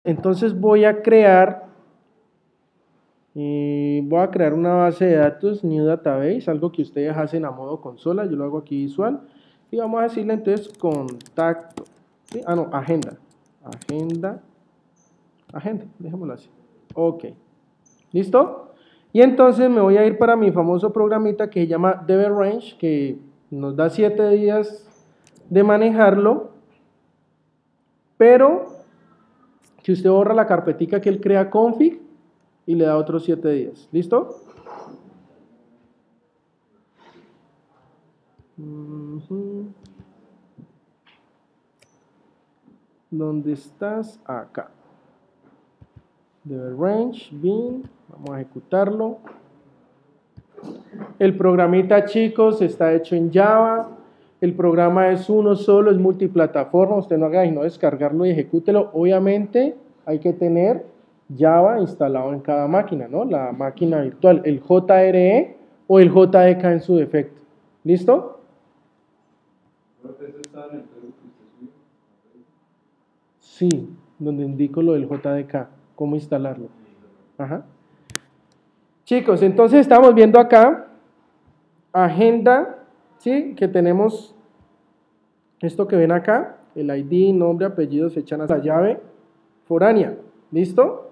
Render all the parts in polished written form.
Entonces voy a crear una base de datos, New Database, algo que ustedes hacen a modo consola, yo lo hago aquí visual, y vamos a decirle entonces contacto, ¿sí? No, agenda, dejémoslo así, ok, ¿listo? Y entonces me voy a ir para mi famoso programita que se llama DevRange, que nos da 7 días de manejarlo, pero si usted borra la carpetica que él crea config y le da otros 7 días, ¿listo? ¿Dónde estás? Acá. DevRange, bin, vamos a ejecutarlo. El programita, chicos, está hecho en Java. El programa es uno solo, es multiplataforma. Usted no haga y no descargarlo y ejecútelo. Obviamente hay que tener Java instalado en cada máquina, ¿no? La máquina virtual, el JRE o el JDK en su defecto. ¿Listo? Sí, donde indico lo del JDK, cómo instalarlo. Ajá. Chicos, entonces estamos viendo acá agenda, ¿sí? Que tenemos esto que ven acá, el ID, nombre, apellido, fecha, la llave foránea, ¿listo?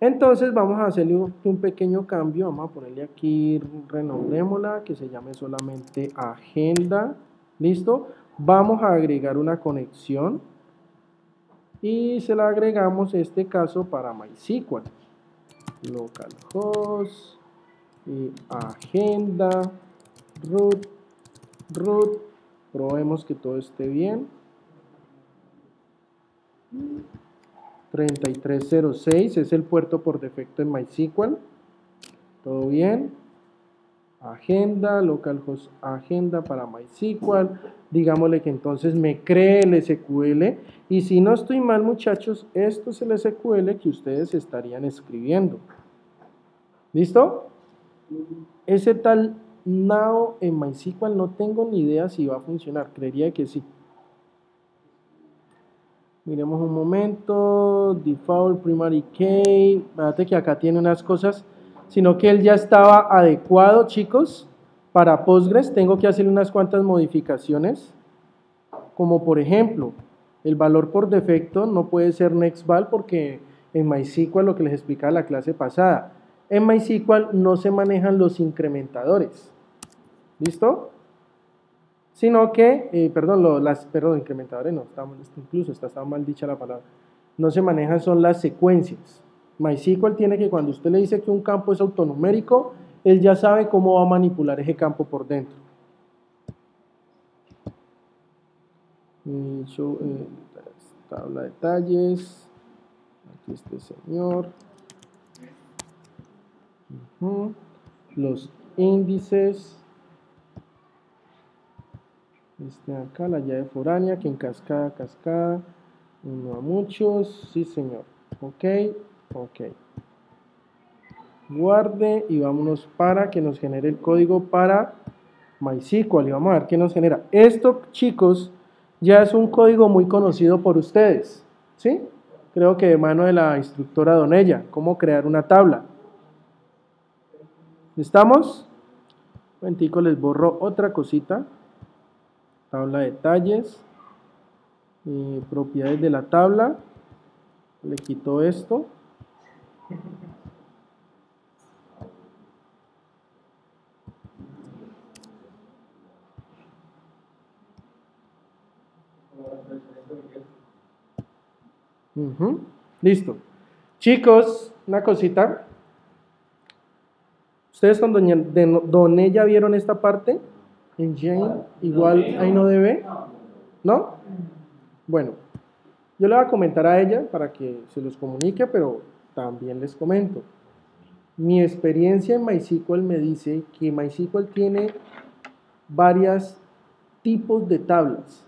Entonces vamos a hacerle un pequeño cambio, vamos a ponerle aquí, renombrémosla, que se llame solamente agenda, ¿listo? Vamos a agregar una conexión y se la agregamos en este caso para MySQL, localhost, y agenda, root, probemos que todo esté bien. 3306 es el puerto por defecto en MySQL. Todo bien. Agenda, localhost agenda para MySQL. Digámosle que entonces me cree el SQL. Y si no estoy mal, muchachos, esto es el SQL que ustedes estarían escribiendo. ¿Listo? Ese tal now en MySQL no tengo ni idea si va a funcionar. Creería que sí. Miremos un momento, default, primary key, fíjate que acá tiene unas cosas, sino que él ya estaba adecuado, chicos, para Postgres. Tengo que hacerle unas cuantas modificaciones, como por ejemplo, el valor por defecto no puede ser nextval porque en MySQL, lo que les explicaba la clase pasada, en MySQL no se manejan los incrementadores, ¿listo? Sino que, incrementadores no, estaba mal dicha la palabra, no se manejan, son las secuencias. MySQL tiene que, cuando usted le dice que un campo es autonumérico, él ya sabe cómo va a manipular ese campo por dentro. Tabla de detalles, aquí este señor, los índices, acá la llave foránea, que en cascada, uno a muchos, sí señor, ok, guarde y vámonos para que nos genere el código para MySQL y vamos a ver qué nos genera. Esto, chicos, ya es un código muy conocido por ustedes, ¿sí? Creo que de mano de la instructora Donella, cómo crear una tabla. ¿Estamos? Un momentico, les borro otra cosita. Tabla de detalles, propiedades de la tabla, le quito esto. Listo. Chicos, una cosita. ¿Ustedes con Donella vieron esta parte? En Jane, igual ahí no debe, ¿no? Bueno, yo le voy a comentar a ella para que se los comunique, pero también les comento. Mi experiencia en MySQL me dice que MySQL tiene varios tipos de tablas.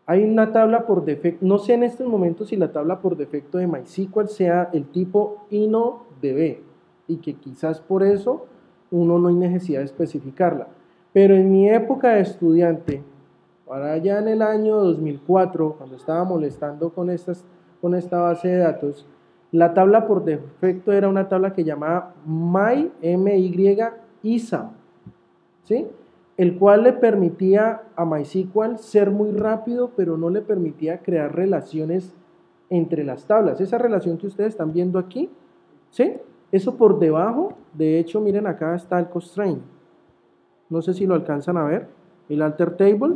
Hay una tabla por defecto, no sé en estos momentos si la tabla por defecto de MySQL sea el tipo InnoDB y que quizás por eso uno no hay necesidad de especificarla. Pero en mi época de estudiante, para allá en el año 2004, cuando estaba molestando con estas con esta base de datos, la tabla por defecto era una tabla que llamaba MyISAM, ¿sí? El cual le permitía a MySQL ser muy rápido, pero no le permitía crear relaciones entre las tablas. Esa relación que ustedes están viendo aquí, ¿sí? Eso por debajo, de hecho, miren acá está el constraint. No sé si lo alcanzan a ver, el alter table,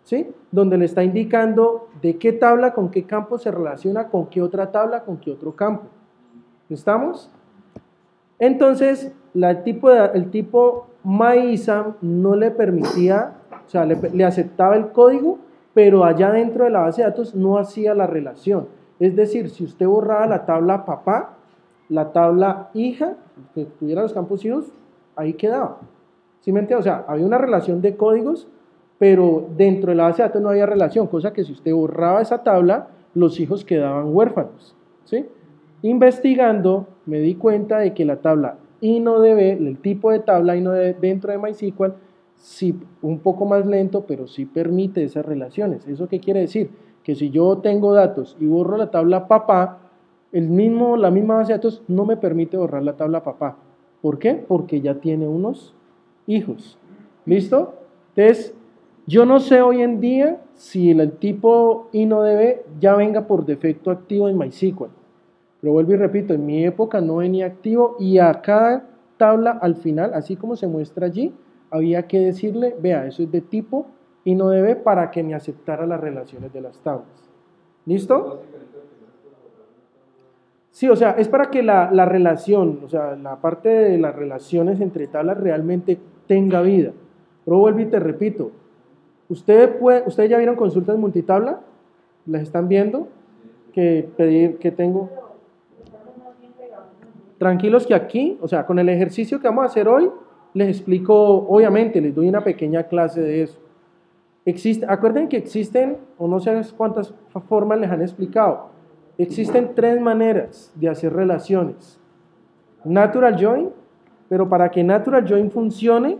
¿sí? Donde le está indicando de qué tabla con qué campo se relaciona, con qué otra tabla, con qué otro campo. ¿Estamos? Entonces, el tipo MyISAM no le permitía, o sea, le aceptaba el código, pero allá dentro de la base de datos no hacía la relación. Es decir, si usted borraba la tabla papá, la tabla hija, que tuviera los campos hijos, ahí quedaba. ¿Sí me entiende? O sea, había una relación de códigos, pero dentro de la base de datos no había relación, cosa que si usted borraba esa tabla, los hijos quedaban huérfanos, ¿sí? Investigando, me di cuenta de que la tabla INODB, el tipo de tabla INODB dentro de MySQL, sí, un poco más lento, pero sí permite esas relaciones. ¿Eso qué quiere decir? Que si yo tengo datos y borro la tabla papá, la misma base de datos no me permite borrar la tabla papá. ¿Por qué? Porque ya tiene unos hijos. ¿Listo? Entonces, yo no sé hoy en día si el tipo INODB ya venga por defecto activo en MySQL. Pero vuelvo y repito, en mi época no venía activo y a cada tabla al final, así como se muestra allí, había que decirle, vea, eso es de tipo INODB para que me aceptara las relaciones de las tablas. ¿Listo? Sí, o sea, es para que la relación, o sea, la parte de las relaciones entre tablas realmente tenga vida. Pero vuelvo y te repito, ¿ustedes ya vieron consultas multitabla? ¿Las están viendo? Que tengo. Tranquilos que aquí, o sea, con el ejercicio que vamos a hacer hoy, les explico, obviamente, les doy una pequeña clase de eso. Acuerden que existen, o no sé cuántas formas les han explicado, existen 3 maneras de hacer relaciones. Natural Join, pero para que Natural Join funcione,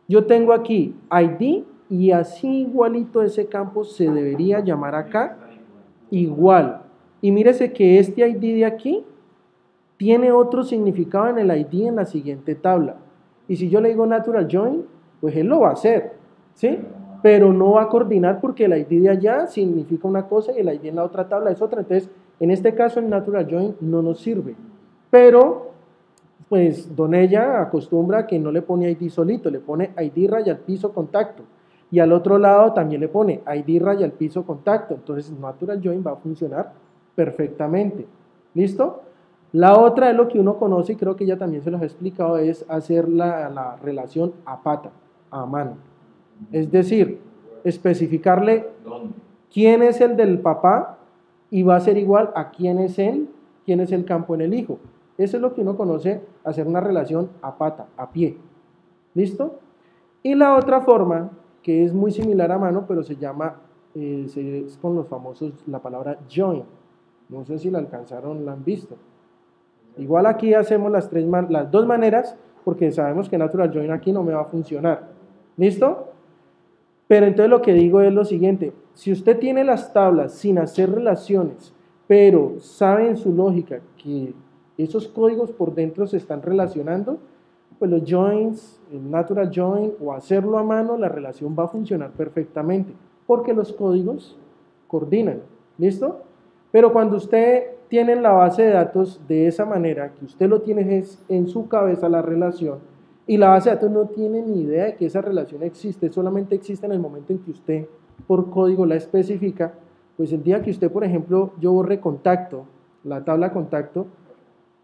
yo tengo aquí ID y así igualito ese campo se debería llamar acá igual. Y mírese que este ID de aquí tiene otro significado en el ID en la siguiente tabla. Y si yo le digo Natural Join, pues él lo va a hacer, ¿sí? Pero no va a coordinar porque el ID de allá significa una cosa y el ID en la otra tabla es otra. Entonces, en este caso el Natural Join no nos sirve. Pero, pues, Don Ella acostumbra que no le pone ID solito, le pone ID raya al piso contacto. Y al otro lado también le pone ID raya al piso contacto. Entonces, Natural Join va a funcionar perfectamente. ¿Listo? La otra es lo que uno conoce, y creo que ya también se los he explicado, es hacer la relación a pata, a mano. Es decir, especificarle quién es el del papá y va a ser igual a quién es el campo en el hijo. Eso es lo que uno conoce, hacer una relación a pata, a pie. ¿Listo? Y la otra forma, que es muy similar a mano, pero se llama, es con los famosos, la palabra join. No sé si la alcanzaron, la han visto. Igual aquí hacemos las 2 maneras, porque sabemos que Natural Join aquí no me va a funcionar. ¿Listo? Pero entonces lo que digo es lo siguiente, si usted tiene las tablas sin hacer relaciones, pero sabe en su lógica que esos códigos por dentro se están relacionando, pues los joins, el Natural Join o hacerlo a mano, la relación va a funcionar perfectamente, porque los códigos coordinan. ¿Listo? Pero cuando usted tiene la base de datos de esa manera, que usted lo tiene en su cabeza la relación, y la base de datos no tiene ni idea de que esa relación existe, solamente existe en el momento en que usted por código la especifica, pues el día que usted, por ejemplo, yo borre contacto, la tabla contacto,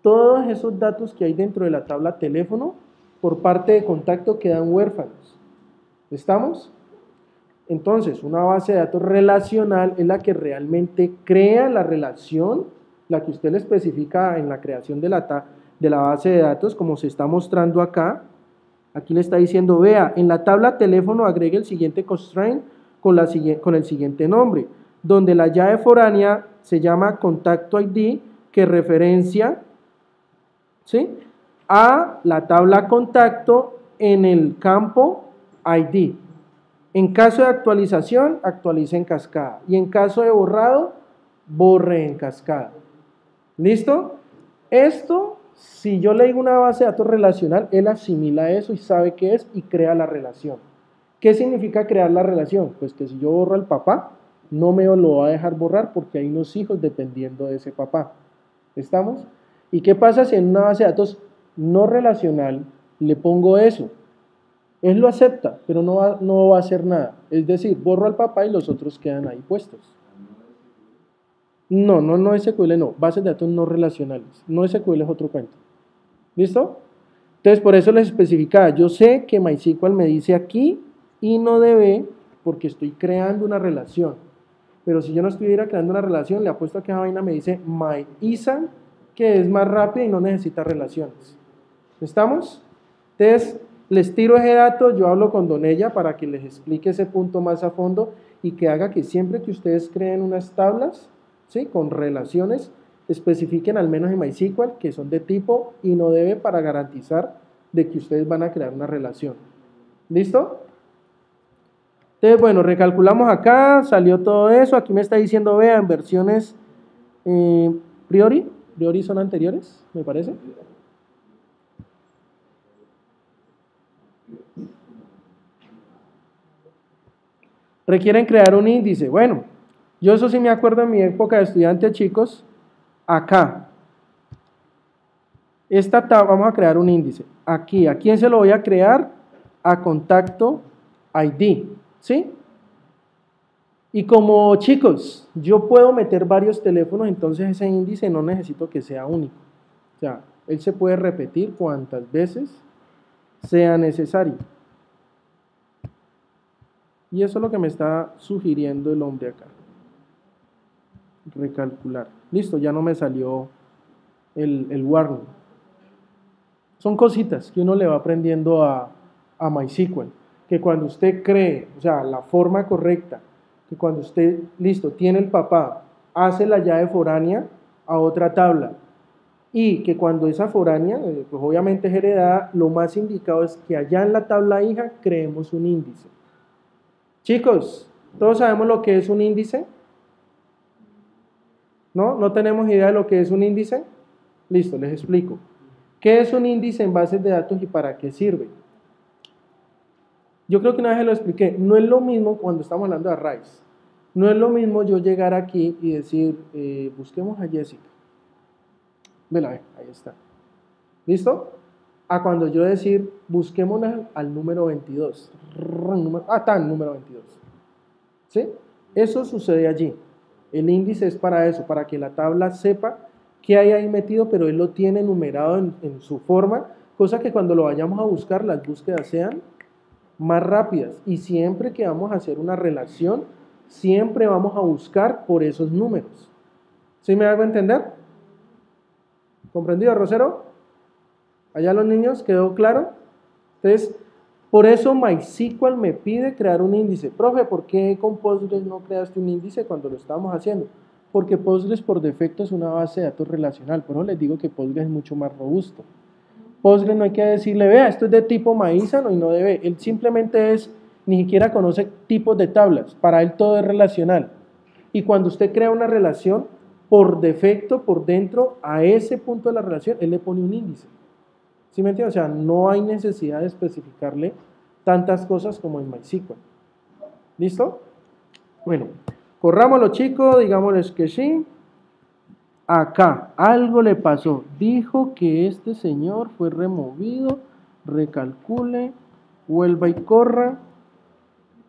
todos esos datos que hay dentro de la tabla teléfono, por parte de contacto quedan huérfanos. ¿Estamos? Entonces, una base de datos relacional es la que realmente crea la relación, la que usted le especifica en la creación de la base de datos, como se está mostrando acá. Aquí le está diciendo, vea, en la tabla teléfono agregue el siguiente constraint con el siguiente nombre, donde la llave foránea se llama contacto ID, que referencia, ¿sí?, a la tabla contacto en el campo ID. En caso de actualización, actualiza en cascada. Y en caso de borrado, borre en cascada. ¿Listo? Esto, si yo le digo una base de datos relacional, él asimila eso y sabe qué es y crea la relación. ¿Qué significa crear la relación? Pues que si yo borro al papá, no me lo va a dejar borrar porque hay unos hijos dependiendo de ese papá. ¿Estamos? ¿Y qué pasa si en una base de datos no relacional le pongo eso? Él lo acepta, pero no va a hacer nada. Es decir, borro al papá y los otros quedan ahí puestos. No SQL, no. Bases de datos no relacionales. No SQL es otro cuento. ¿Listo? Entonces, por eso les especificaba. Yo sé que MySQL me dice aquí y no debe porque estoy creando una relación. Pero si yo no estuviera creando una relación, le apuesto a que esa vaina me dice MyISA, que es más rápida y no necesita relaciones. ¿Estamos? Entonces, les tiro ese dato, yo hablo con Donella para que les explique ese punto más a fondo y que haga que siempre que ustedes creen unas tablas, ¿sí?, con relaciones, especifiquen al menos en MySQL que son de tipo y no debe para garantizar de que ustedes van a crear una relación. ¿Listo? Entonces, bueno, recalculamos acá, salió todo eso, aquí me está diciendo, vean, versiones priori son anteriores, me parece. Requieren crear un índice. Bueno, yo eso sí me acuerdo en mi época de estudiante, chicos. Acá. Vamos a crear un índice. Aquí. ¿A quién se lo voy a crear? A contacto ID. ¿Sí? Y como, chicos, yo puedo meter varios teléfonos, entonces ese índice no necesito que sea único. O sea, él se puede repetir cuantas veces sea necesario. Y eso es lo que me está sugiriendo el hombre acá. Recalcular. Listo, ya no me salió el warning. Son cositas que uno le va aprendiendo a MySQL. Que cuando usted cree, o sea, la forma correcta, que cuando usted, listo, tiene el papá, hace la llave foránea a otra tabla. Y que cuando esa foránea, pues obviamente es heredada, lo más indicado es que allá en la tabla hija creemos un índice. Chicos, ¿todos sabemos lo que es un índice? ¿No? ¿No tenemos idea de lo que es un índice? Listo, les explico. ¿Qué es un índice en bases de datos y para qué sirve? Yo creo que una vez lo expliqué. No es lo mismo cuando estamos hablando de arrays. No es lo mismo yo llegar aquí y decir, busquemos a Jessica. Vela, ahí está. ¿Listo? A cuando yo decir, busquemos al número 22. Está el número 22. ¿Sí? Eso sucede allí. El índice es para eso, para que la tabla sepa qué hay ahí metido, pero él lo tiene numerado en su forma, cosa que cuando lo vayamos a buscar, las búsquedas sean más rápidas. Y siempre que vamos a hacer una relación, siempre vamos a buscar por esos números. ¿Sí me hago entender? ¿Comprendido, Rosero? Allá los niños, ¿quedó claro? Entonces, por eso MySQL me pide crear un índice. Profe, ¿por qué con Postgres no creaste un índice cuando lo estábamos haciendo? Porque Postgres por defecto es una base de datos relacional. Por eso les digo que Postgres es mucho más robusto. Postgres no hay que decirle, vea, esto es de tipo MyISA y no debe. Él simplemente ni siquiera conoce tipos de tablas. Para él todo es relacional. Y cuando usted crea una relación, por defecto, por dentro, a ese punto de la relación, él le pone un índice. ¿Sí me entiende? O sea, no hay necesidad de especificarle tantas cosas como en MySQL. ¿Listo? Bueno, corrámoslo, chicos, digámosles que sí. Acá, algo le pasó. Dijo que este señor fue removido. Recalcule, vuelva y corra.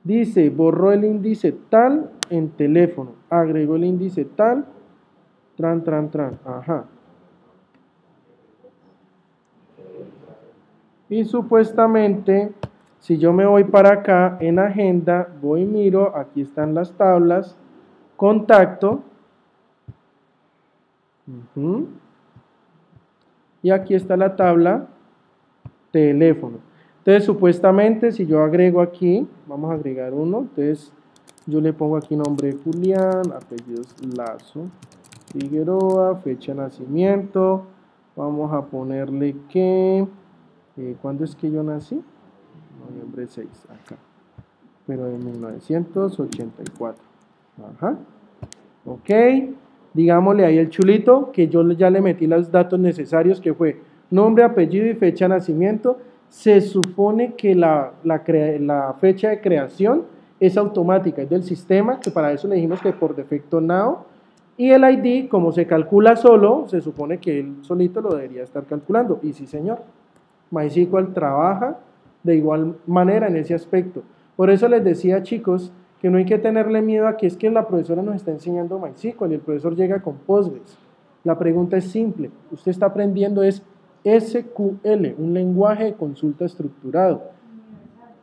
Dice, borró el índice tal en teléfono. Agregó el índice tal. Tran. Ajá. Y supuestamente, si yo me voy para acá en agenda, voy y miro, aquí están las tablas, contacto, y aquí está la tabla, teléfono. Entonces, supuestamente, si yo agrego aquí, vamos a agregar uno, entonces yo le pongo aquí nombre Julián, apellidos Lazo, Figueroa, fecha de nacimiento, vamos a ponerle que... ¿cuándo es que yo nací? Noviembre 6, acá. Pero en 1984. Ajá. Ok. digámosle ahí el chulito, que yo ya le metí los datos necesarios, que fue nombre, apellido y fecha de nacimiento. Se supone que la fecha de creación es automática, es del sistema, que para eso le dijimos que por defecto now, y el ID, como se calcula solo, se supone que él solito lo debería estar calculando, y sí señor, MySQL trabaja de igual manera en ese aspecto. Por eso les decía, chicos, que no hay que tenerle miedo a que es que la profesora nos está enseñando MySQL y el profesor llega con Postgres. La pregunta es simple, usted está aprendiendo es SQL, un lenguaje de consulta estructurado.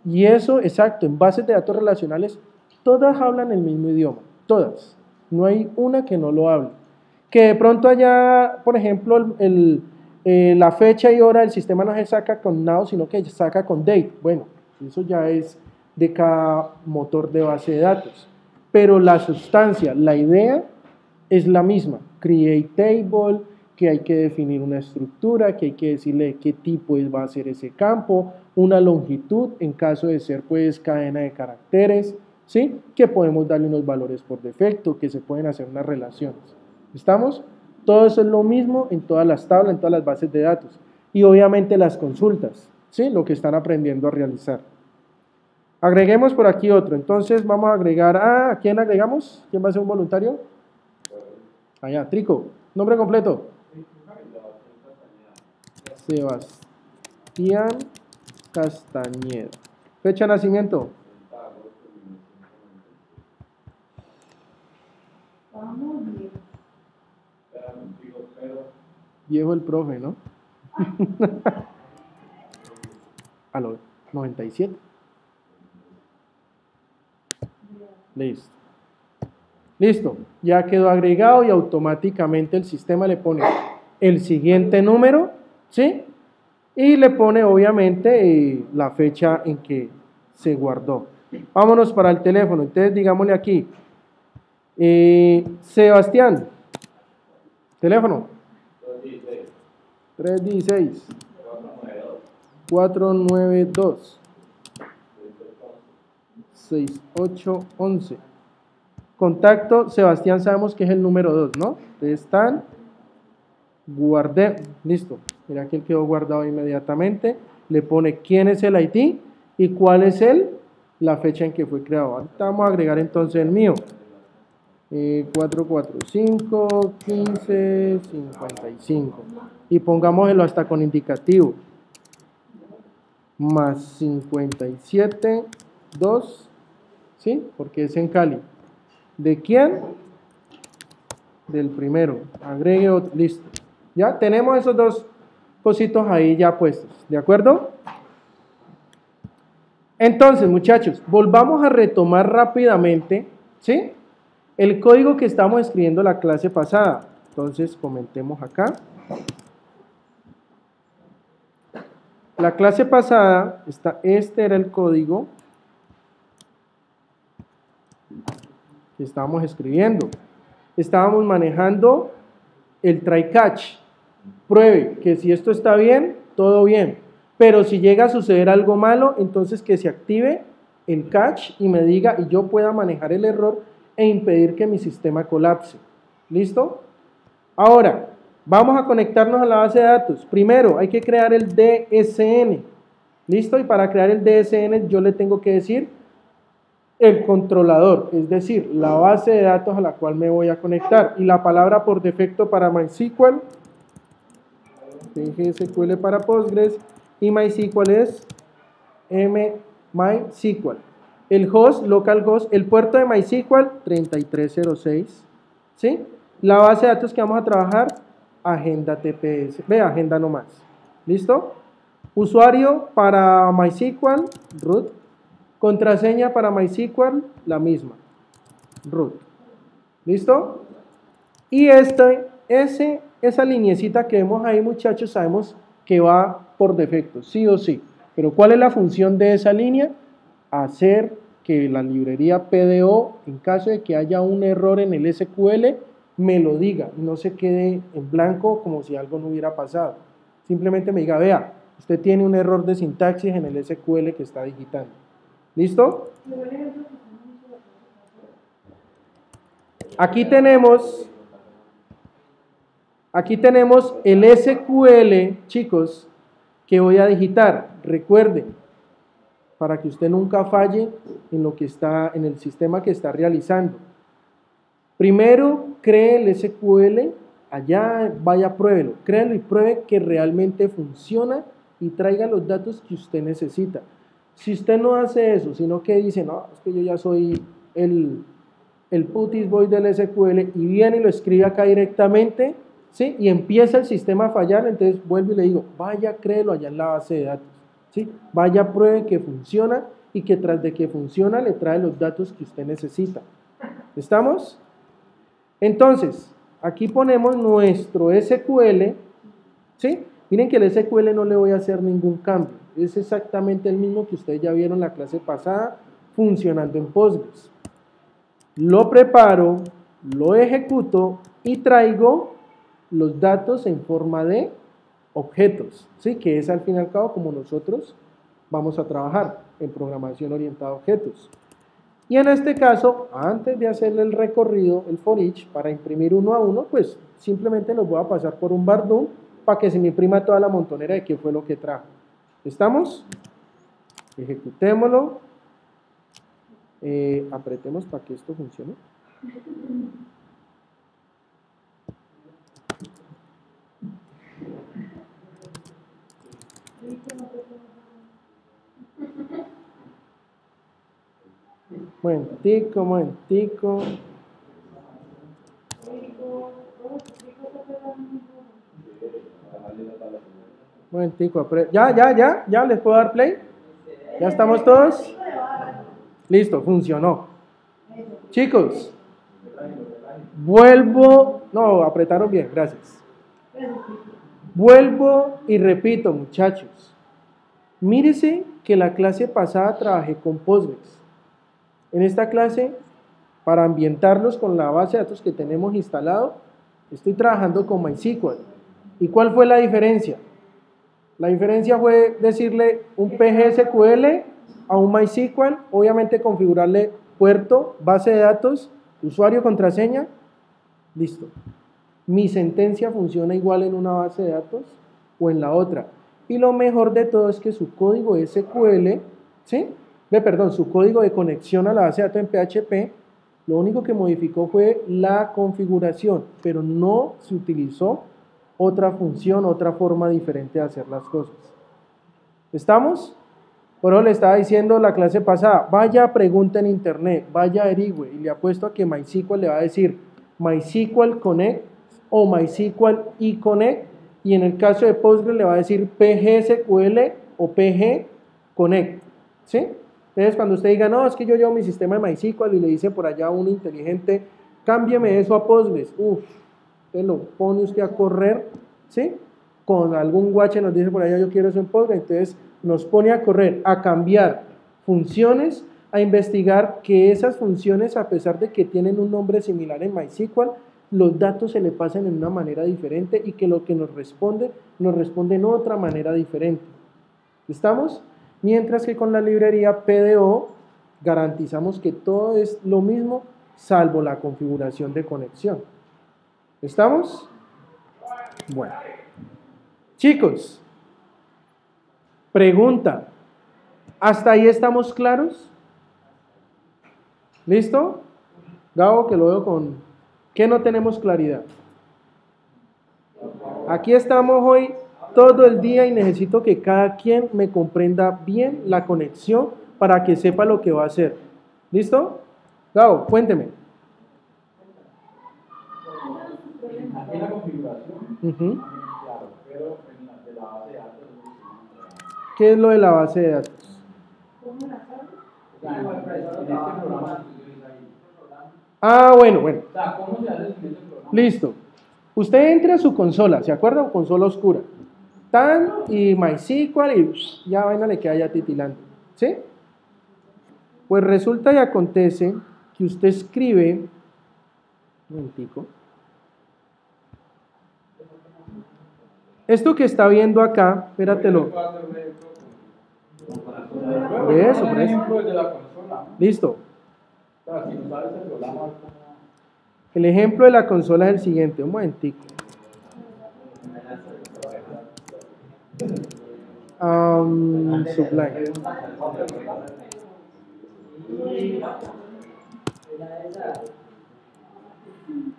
Y eso, exacto, en bases de datos relacionales, todas hablan el mismo idioma, todas. No hay una que no lo hable. Que de pronto haya, por ejemplo, la fecha y hora del sistema no se saca con now, sino que se saca con date. Bueno, eso ya es de cada motor de base de datos. Pero la sustancia, la idea es la misma. Create table, que hay que definir una estructura, que hay que decirle qué tipo va a ser ese campo, una longitud, en caso de ser pues cadena de caracteres, ¿sí? Que podemos darle unos valores por defecto, que se pueden hacer unas relaciones. ¿Estamos? Todo eso es lo mismo en todas las tablas, en todas las bases de datos. Y obviamente las consultas, ¿sí? Lo que están aprendiendo a realizar. Agreguemos por aquí otro. Entonces vamos a agregar ¿a quién agregamos? ¿Quién va a ser un voluntario? Allá, Trico. Nombre completo. Sebastián Castañeda. Fecha de nacimiento. Viejo el profe, ¿no? A los 97. Listo. Listo. Ya quedó agregado y automáticamente el sistema le pone el siguiente número, ¿sí? Y le pone obviamente la fecha en que se guardó. Vámonos para el teléfono. Entonces digámosle aquí. Sebastián. Teléfono. 316. 492. 6811. Contacto, Sebastián sabemos que es el número 2, ¿no? Entonces están, guardé, listo. Mira que él quedó guardado inmediatamente. Le pone quién es el ID y cuál es la fecha en que fue creado. Ahorita vamos a agregar entonces el mío. 445 15 55. Y pongámoslo hasta con indicativo. Más 57 2, ¿sí? Porque es en Cali. ¿De quién? Del primero. Agregue otro. Listo. Ya tenemos esos dos cositos ahí ya puestos. ¿De acuerdo? Entonces, muchachos, volvamos a retomar rápidamente, ¿sí? El código que estamos escribiendo la clase pasada. Entonces, comentemos acá. La clase pasada, este era el código que estábamos escribiendo. Estábamos manejando el try catch. Pruebe que si esto está bien, todo bien. Pero si llega a suceder algo malo, entonces que se active el catch y me diga y yo pueda manejar el error e impedir que mi sistema colapse. ¿Listo? Ahora, vamos a conectarnos a la base de datos. Primero, hay que crear el DSN. ¿Listo? Y para crear el DSN yo le tengo que decir el controlador, es decir, la base de datos a la cual me voy a conectar. Y la palabra por defecto para MySQL, SQL para Postgres, y MySQL es MySQL. El host, localhost, el puerto de MySQL, 3306, ¿sí? La base de datos que vamos a trabajar, agenda TPS, agenda nomás, ¿listo? Usuario para MySQL, root. Contraseña para MySQL, la misma, root. ¿Listo? Y esa lineecita que vemos ahí, muchachos, sabemos que va por defecto, sí o sí. Pero ¿cuál es la función de esa línea? Hacer que la librería PDO, en caso de que haya un error en el SQL, me lo diga y no se quede en blanco como si algo no hubiera pasado. Simplemente me diga, vea, usted tiene un error de sintaxis en el SQL que está digitando. ¿Listo? Aquí tenemos Aquí tenemos el SQL, chicos, que voy a digitar. Recuerden, para que usted nunca falle en lo que está, en el sistema que está realizando. Primero, cree el SQL, allá vaya, pruébelo, créelo y pruebe que realmente funciona y traiga los datos que usted necesita. Si usted no hace eso, sino que dice, no, es que yo ya soy el putis boy del SQL y viene y lo escribe acá directamente, ¿sí? Y empieza el sistema a fallar, entonces vuelvo y le digo, vaya, créelo allá en la base de datos, ¿sí? Vaya, pruebe que funciona y que tras de que funciona le trae los datos que usted necesita. ¿Estamos? Entonces, aquí ponemos nuestro SQL, ¿sí? Miren que el SQL no le voy a hacer ningún cambio, es exactamente el mismo que ustedes ya vieron la clase pasada funcionando en Postgres. Lo preparo, lo ejecuto y traigo los datos en forma de objetos, ¿sí? Que es al fin y al cabo como nosotros vamos a trabajar en programación orientada a objetos. Y en este caso, antes de hacerle el recorrido, el for each, para imprimir uno a uno, pues simplemente los voy a pasar por un bardum para que se me imprima toda la montonera de qué fue lo que trajo. ¿Estamos? Ejecutémoslo. Apretemos para que esto funcione. Momentico. Momentico, ya, ¿les puedo dar play? ¿Ya estamos todos? Listo, funcionó. Chicos, no, apretaron bien, gracias. Vuelvo y repito, muchachos. Mírese que la clase pasada trabajé con Postgres. En esta clase, para ambientarlos con la base de datos que tenemos instalado, estoy trabajando con MySQL. ¿Y cuál fue la diferencia? La diferencia fue decirle un PGSQL a un MySQL, obviamente configurarle puerto, base de datos, usuario, contraseña, listo. Mi sentencia funciona igual en una base de datos o en la otra. Y lo mejor de todo es que su código SQL, ¿sí? Su código de conexión a la base de datos en PHP, lo único que modificó fue la configuración, pero no se utilizó otra función, otra forma diferente de hacer las cosas. ¿Estamos? Por eso le estaba diciendo la clase pasada, vaya, pregunta en internet, vaya, averigüe, y le apuesto a que MySQL le va a decir MySQL Connect o MySQL eConnect, y en el caso de Postgres le va a decir PGSQL o PG Connect, ¿sí? Entonces cuando usted diga, no, es que yo llevo mi sistema de MySQL y le dice por allá a un inteligente, cámbiame eso a Postgres, usted lo pone usted a correr, ¿sí? Con algún guache nos dice por allá, yo quiero eso en Postgres, entonces nos pone a correr, a cambiar funciones, a investigar que esas funciones, a pesar de que tienen un nombre similar en MySQL, los datos se le pasan en una manera diferente y que lo que nos responde en otra manera diferente. ¿Estamos? Mientras que con la librería PDO garantizamos que todo es lo mismo, salvo la configuración de conexión. ¿Estamos? Bueno. Chicos, pregunta. ¿Hasta ahí estamos claros? ¿Listo? Gabo, que lo veo con... ¿Qué no tenemos claridad? Aquí estamos hoy todo el día y necesito que cada quien me comprenda bien la conexión para que sepa lo que va a hacer. ¿Listo? Gabo, cuénteme. Aquí en la configuración, claro, pero en la de la base de datos. ¿Qué es lo de la base de datos? Ah, bueno. O sea, ¿cómo se hace el siguiente programa? Listo. Usted entra a su consola, ¿se acuerda? Consola oscura. Tan y MySQL y ya vaina le queda ya titilando. ¿Sí? Pues resulta y acontece que usted escribe, un momentico, esto que está viendo acá, espératelo. Por eso. Listo. El ejemplo de la consola es el siguiente, un momentico. Sublime.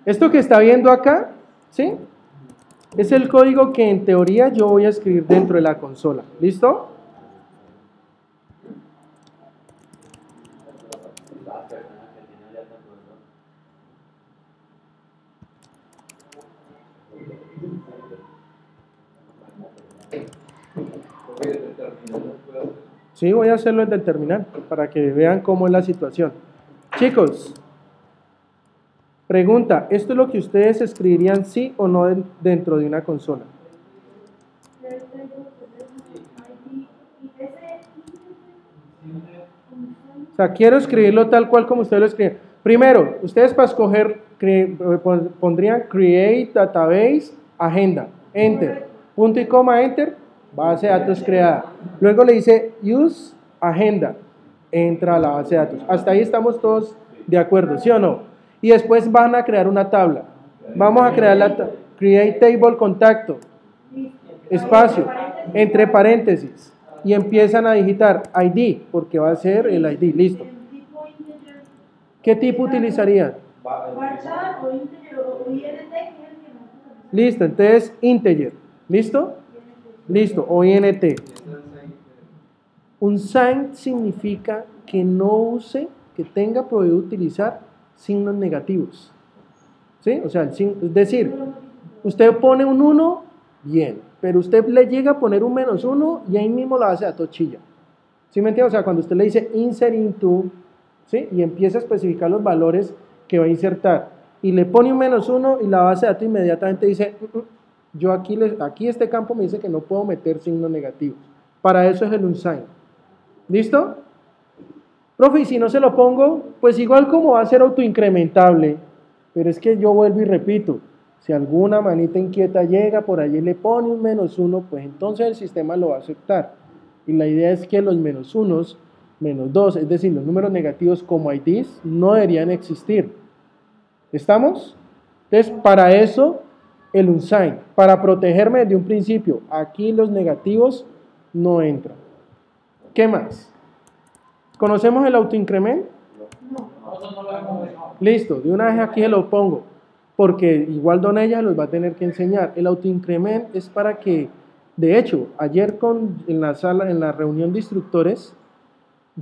Esto que está viendo acá, ¿sí? Es el código que en teoría yo voy a escribir dentro de la consola. ¿Listo? Sí, voy a hacerlo desde el terminal para que vean cómo es la situación. Chicos, pregunta, ¿esto es lo que ustedes escribirían sí o no dentro de una consola? O sea, quiero escribirlo tal cual como ustedes lo escriben. Primero, ustedes para escoger pondrían create database agenda, enter, punto y coma, enter, base de datos creada. Luego le dice use agenda, entra a la base de datos. Hasta ahí estamos todos de acuerdo, ¿sí o no? Y después van a crear una tabla. Vamos a crear la create table contacto, espacio, entre paréntesis, y empiezan a digitar ID, porque va a ser el ID, listo. ¿Qué tipo utilizarían? Listo, entonces integer, ¿listo? Listo, o int. Unsigned significa que no use, que tenga prohibido utilizar signos negativos. ¿Sí? O sea, es decir, usted pone un 1, bien, pero usted le llega a poner un -1 y ahí mismo la base de datos chilla. ¿Sí me entiende? O sea, cuando usted le dice insert into, ¿sí? Y empieza a especificar los valores que va a insertar y le pone un -1 y la base de datos inmediatamente dice, yo aquí este campo me dice que no puedo meter signos negativos. Para eso es el unsigned. ¿Listo? Profe, y si no se lo pongo, pues igual como va a ser autoincrementable, pero es que yo vuelvo y repito, si alguna manita inquieta llega por allí y le pone un -1, pues entonces el sistema lo va a aceptar. Y la idea es que los -1, -2, es decir, los números negativos como IDs, no deberían existir. ¿Estamos? Entonces, para eso, el unsigned, para protegerme desde un principio, aquí los negativos no entran. ¿Qué más? ¿Conocemos el autoincrement? No. Listo, de una vez aquí se lo pongo, porque igual Don ella los va a tener que enseñar. El autoincrement es para que, de hecho, ayer en la reunión de instructores,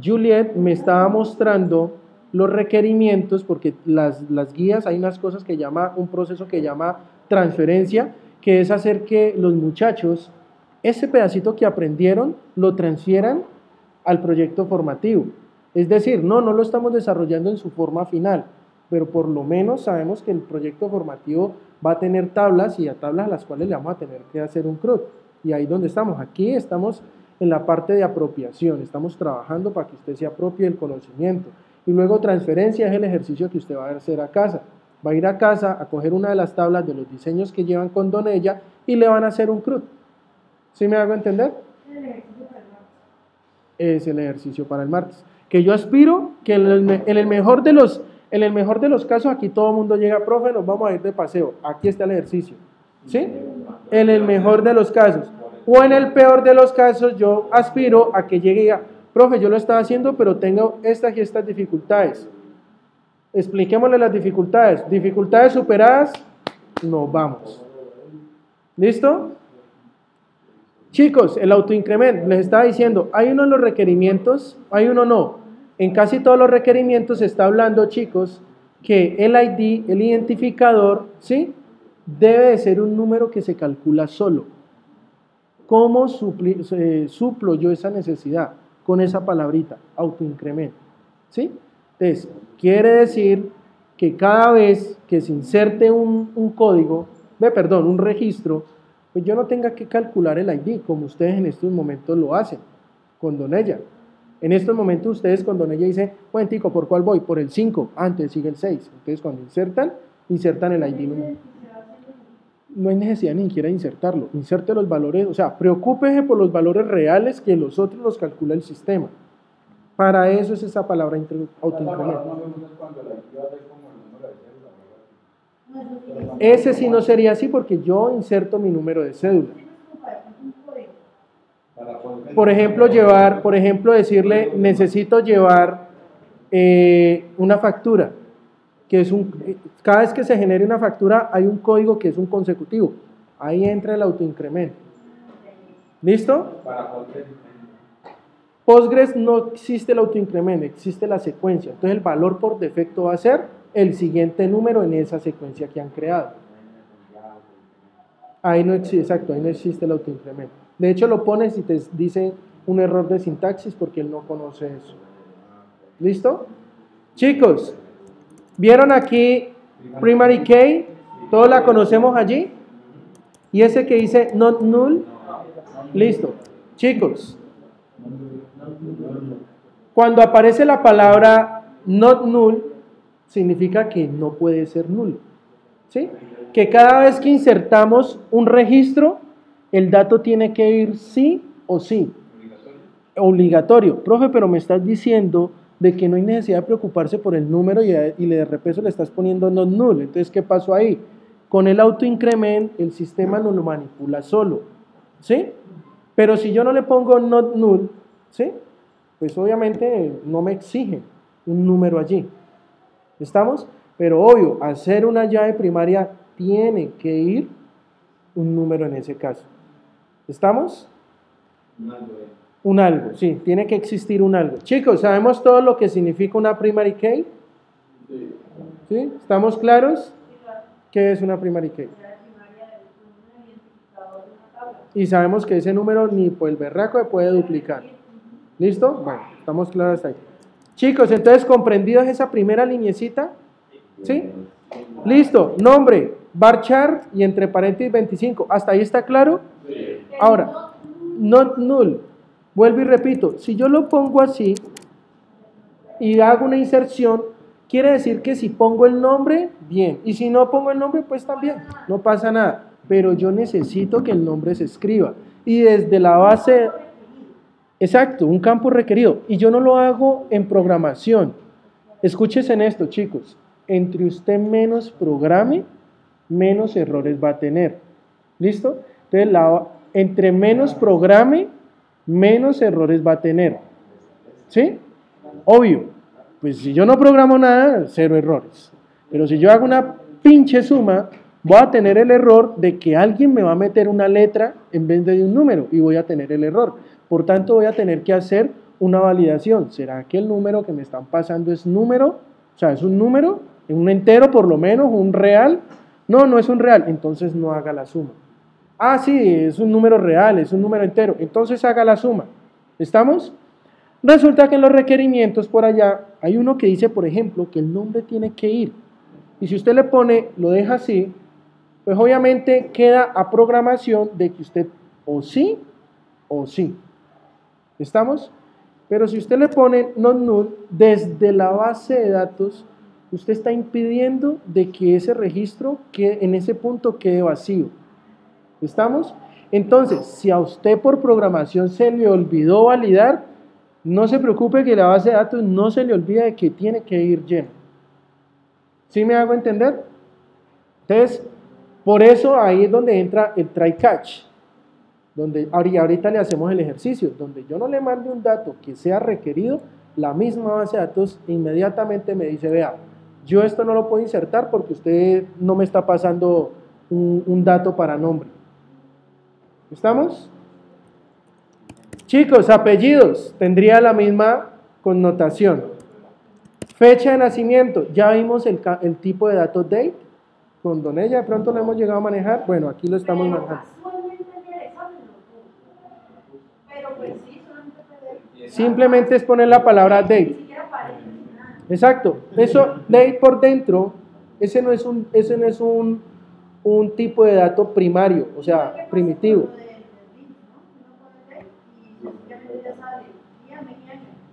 Juliet me estaba mostrando los requerimientos, porque las guías, hay unas cosas que llama, un proceso que llama transferencia, que es hacer que los muchachos, ese pedacito que aprendieron, lo transfieran al proyecto formativo. Es decir, no lo estamos desarrollando en su forma final, pero por lo menos sabemos que el proyecto formativo va a tener tablas y a tablas a las cuales le vamos a tener que hacer un CRUD. Y ahí donde estamos, aquí estamos en la parte de apropiación, estamos trabajando para que usted se apropie del conocimiento. Y luego transferencia es el ejercicio que usted va a hacer a casa. Va a ir a casa a coger una de las tablas de los diseños que llevan con Donella y le van a hacer un CRUD. ¿Sí me hago entender? Es el ejercicio para el martes. Que yo aspiro que en el mejor de los casos aquí todo el mundo llega, profe, nos vamos a ir de paseo. Aquí está el ejercicio. ¿Sí? En el mejor de los casos. O en el peor de los casos yo aspiro a que llegue y diga, profe, yo lo estaba haciendo, pero tengo estas y estas dificultades. Expliquémosle las dificultades. Dificultades superadas, nos vamos. ¿Listo? Chicos, el autoincrement, les estaba diciendo, hay uno en los requerimientos, hay uno no. En casi todos los requerimientos se está hablando, chicos, que el ID, el identificador, ¿sí? Debe de ser un número que se calcula solo. ¿Cómo suplo yo esa necesidad? Con esa palabrita, autoincrement, ¿sí? Entonces, quiere decir que cada vez que se inserte un código, un registro, pues yo no tenga que calcular el ID, como ustedes en estos momentos lo hacen con Donella. En estos momentos ustedes con Donella dicen, bueno, tico, ¿por cuál voy? Por el 5, antes sigue el 6. Entonces cuando insertan el ID. No hay necesidad ni siquiera de insertarlo. Inserte los valores, o sea, preocúpese por los valores reales que los otros los calcula el sistema. Para eso es esa palabra autoincrement. Ese sí no sería así porque yo inserto mi número de cédula. Por ejemplo, decirle, necesito llevar una factura, que es cada vez que se genere una factura hay un código que es un consecutivo. Ahí entra el autoincremento. ¿Listo? Postgres no existe el autoincremento, existe la secuencia. Entonces el valor por defecto va a ser el siguiente número en esa secuencia que han creado. Ahí no existe, exacto, ahí no existe el autoincremento. De hecho lo pones y te dice un error de sintaxis porque él no conoce eso. ¿Listo? Chicos, ¿vieron aquí primary key? ¿Todos la conocemos allí? Y ese que dice not null, listo. Chicos, cuando aparece la palabra not null, significa que no puede ser nulo. ¿Sí? Que cada vez que insertamos un registro, el dato tiene que ir sí o sí. Obligatorio. Profe, pero me estás diciendo de que no hay necesidad de preocuparse por el número y de repente le estás poniendo not null. Entonces, ¿qué pasó ahí? Con el autoincrement, el sistema no lo manipula solo. ¿Sí? Pero si yo no le pongo not null, ¿sí? Pues obviamente no me exige un número allí. ¿Estamos? Pero obvio, hacer una llave primaria tiene que ir un número en ese caso. ¿Estamos? Un algo, sí, tiene que existir un algo. Chicos, ¿sabemos todo lo que significa una primary key? ¿Sí? ¿Estamos claros? ¿Qué es una primary key? Y sabemos que ese número ni por el berraco se puede duplicar. ¿Listo? Bueno, estamos claros hasta ahí. Chicos, entonces, ¿comprendidos esa primera lineecita? ¿Sí? Listo, nombre, varchar y entre paréntesis 25. ¿Hasta ahí está claro? Sí. Ahora, not null. Vuelvo y repito, si yo lo pongo así y hago una inserción, quiere decir que si pongo el nombre, bien. Y si no pongo el nombre, pues también, no pasa nada. Pero yo necesito que el nombre se escriba. Y desde la base, exacto, un campo requerido. Y yo no lo hago en programación. Escúchese en esto, chicos. Entre usted menos programe, menos errores va a tener. ¿Listo? Entonces, entre menos programe, menos errores va a tener. ¿Sí? Obvio. Pues si yo no programo nada, cero errores. Pero si yo hago una pinche suma, voy a tener el error de que alguien me va a meter una letra en vez de un número y voy a tener el error. Por tanto, voy a tener que hacer una validación. ¿Será que el número que me están pasando es número? O sea, ¿es un número? ¿Un entero por lo menos? ¿Un real? No, no es un real. Entonces no haga la suma. Ah, sí, es un número real, es un número entero. Entonces haga la suma. ¿Estamos? Resulta que en los requerimientos por allá hay uno que dice, por ejemplo, que el nombre tiene que ir. Y si usted le pone, lo deja así, pues obviamente queda a programación de que usted o sí o sí. ¿Estamos? Pero si usted le pone not null, desde la base de datos, usted está impidiendo de que ese registro en ese punto quede vacío. ¿Estamos? Entonces, si a usted por programación se le olvidó validar, no se preocupe que la base de datos no se le olvida de que tiene que ir lleno. ¿Sí me hago entender? Entonces, por eso ahí es donde entra el try catch. Donde ahorita le hacemos el ejercicio, donde yo no le mande un dato que sea requerido, la misma base de datos inmediatamente me dice, vea, yo esto no lo puedo insertar porque usted no me está pasando un dato para nombre. ¿Estamos? Chicos, apellidos, tendría la misma connotación. Fecha de nacimiento, ya vimos el tipo de dato date, con Donella de pronto lo hemos llegado a manejar, bueno, aquí lo estamos manejando. Simplemente es poner la palabra date. Exacto. Eso, date por dentro, ese no es un tipo de dato primario, o sea, primitivo.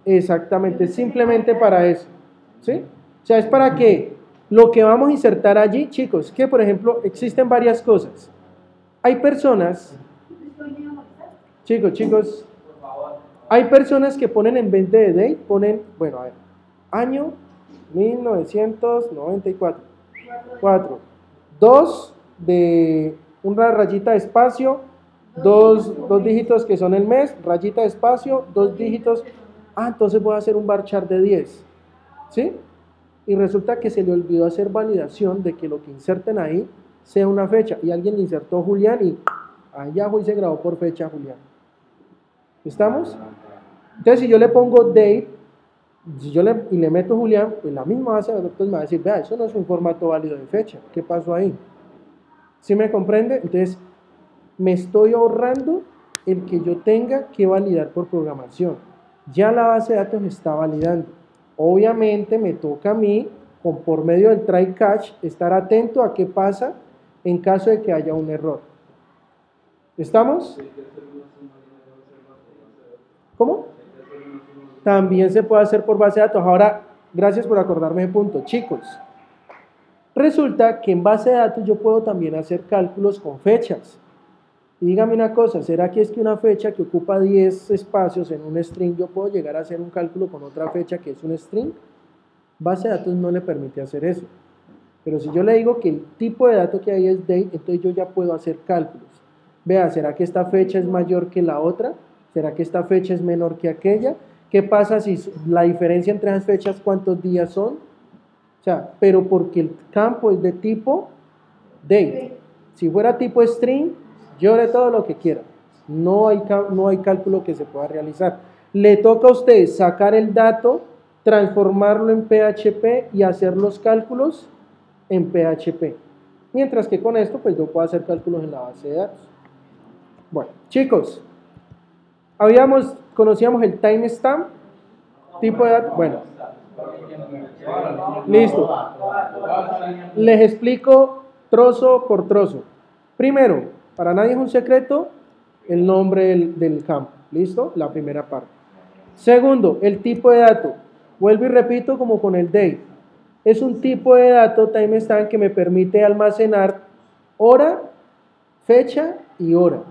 Exactamente, simplemente para eso. ¿Sí? O sea, es para que lo que vamos a insertar allí, chicos, que por ejemplo existen varias cosas. Hay personas, chicos, hay personas que ponen en vez de date, ponen, bueno, a ver, año 1994, 4, 2 de una rayita de espacio, dos dígitos que son el mes, rayita de espacio, dos dígitos. Ah, entonces voy a hacer un varchar de 10. ¿Sí? Y resulta que se le olvidó hacer validación de que lo que inserten ahí sea una fecha. Y alguien le insertó Julián y allá y se grabó por fecha Julián. ¿Estamos? Entonces si yo le pongo date, si yo le meto Julián, pues la misma base de datos me va a decir, vea, eso no es un formato válido de fecha. ¿Qué pasó ahí? ¿Sí me comprende? Entonces me estoy ahorrando el que yo tenga que validar por programación. Ya la base de datos está validando. Obviamente me toca a mí, por medio del try catch, estar atento a qué pasa en caso de que haya un error. ¿Estamos? ¿Cómo? También se puede hacer por base de datos. Ahora, gracias por acordarme de punto. Chicos, resulta que en base de datos yo puedo también hacer cálculos con fechas. Y dígame una cosa, ¿será que es que una fecha que ocupa 10 espacios en un string, yo puedo llegar a hacer un cálculo con otra fecha que es un string? Base de datos no le permite hacer eso. Pero si yo le digo que el tipo de dato que hay es date, entonces yo ya puedo hacer cálculos. Vea, ¿será que esta fecha es mayor que la otra? ¿Será que esta fecha es menor que aquella? ¿Qué pasa si la diferencia entre esas fechas, cuántos días son? O sea, pero porque el campo es de tipo date. Si fuera tipo string, yo haré todo lo que quiera. No hay cálculo que se pueda realizar. Le toca a usted sacar el dato, transformarlo en PHP y hacer los cálculos en PHP. Mientras que con esto, pues yo puedo hacer cálculos en la base de datos. Bueno, chicos, conocíamos el timestamp, tipo de datos. Bueno, listo. Les explico trozo por trozo. Primero, para nadie es un secreto el nombre del campo. ¿Listo? La primera parte. Segundo, el tipo de dato. Vuelvo y repito como con el date. Es un tipo de dato timestamp que me permite almacenar hora, fecha y hora.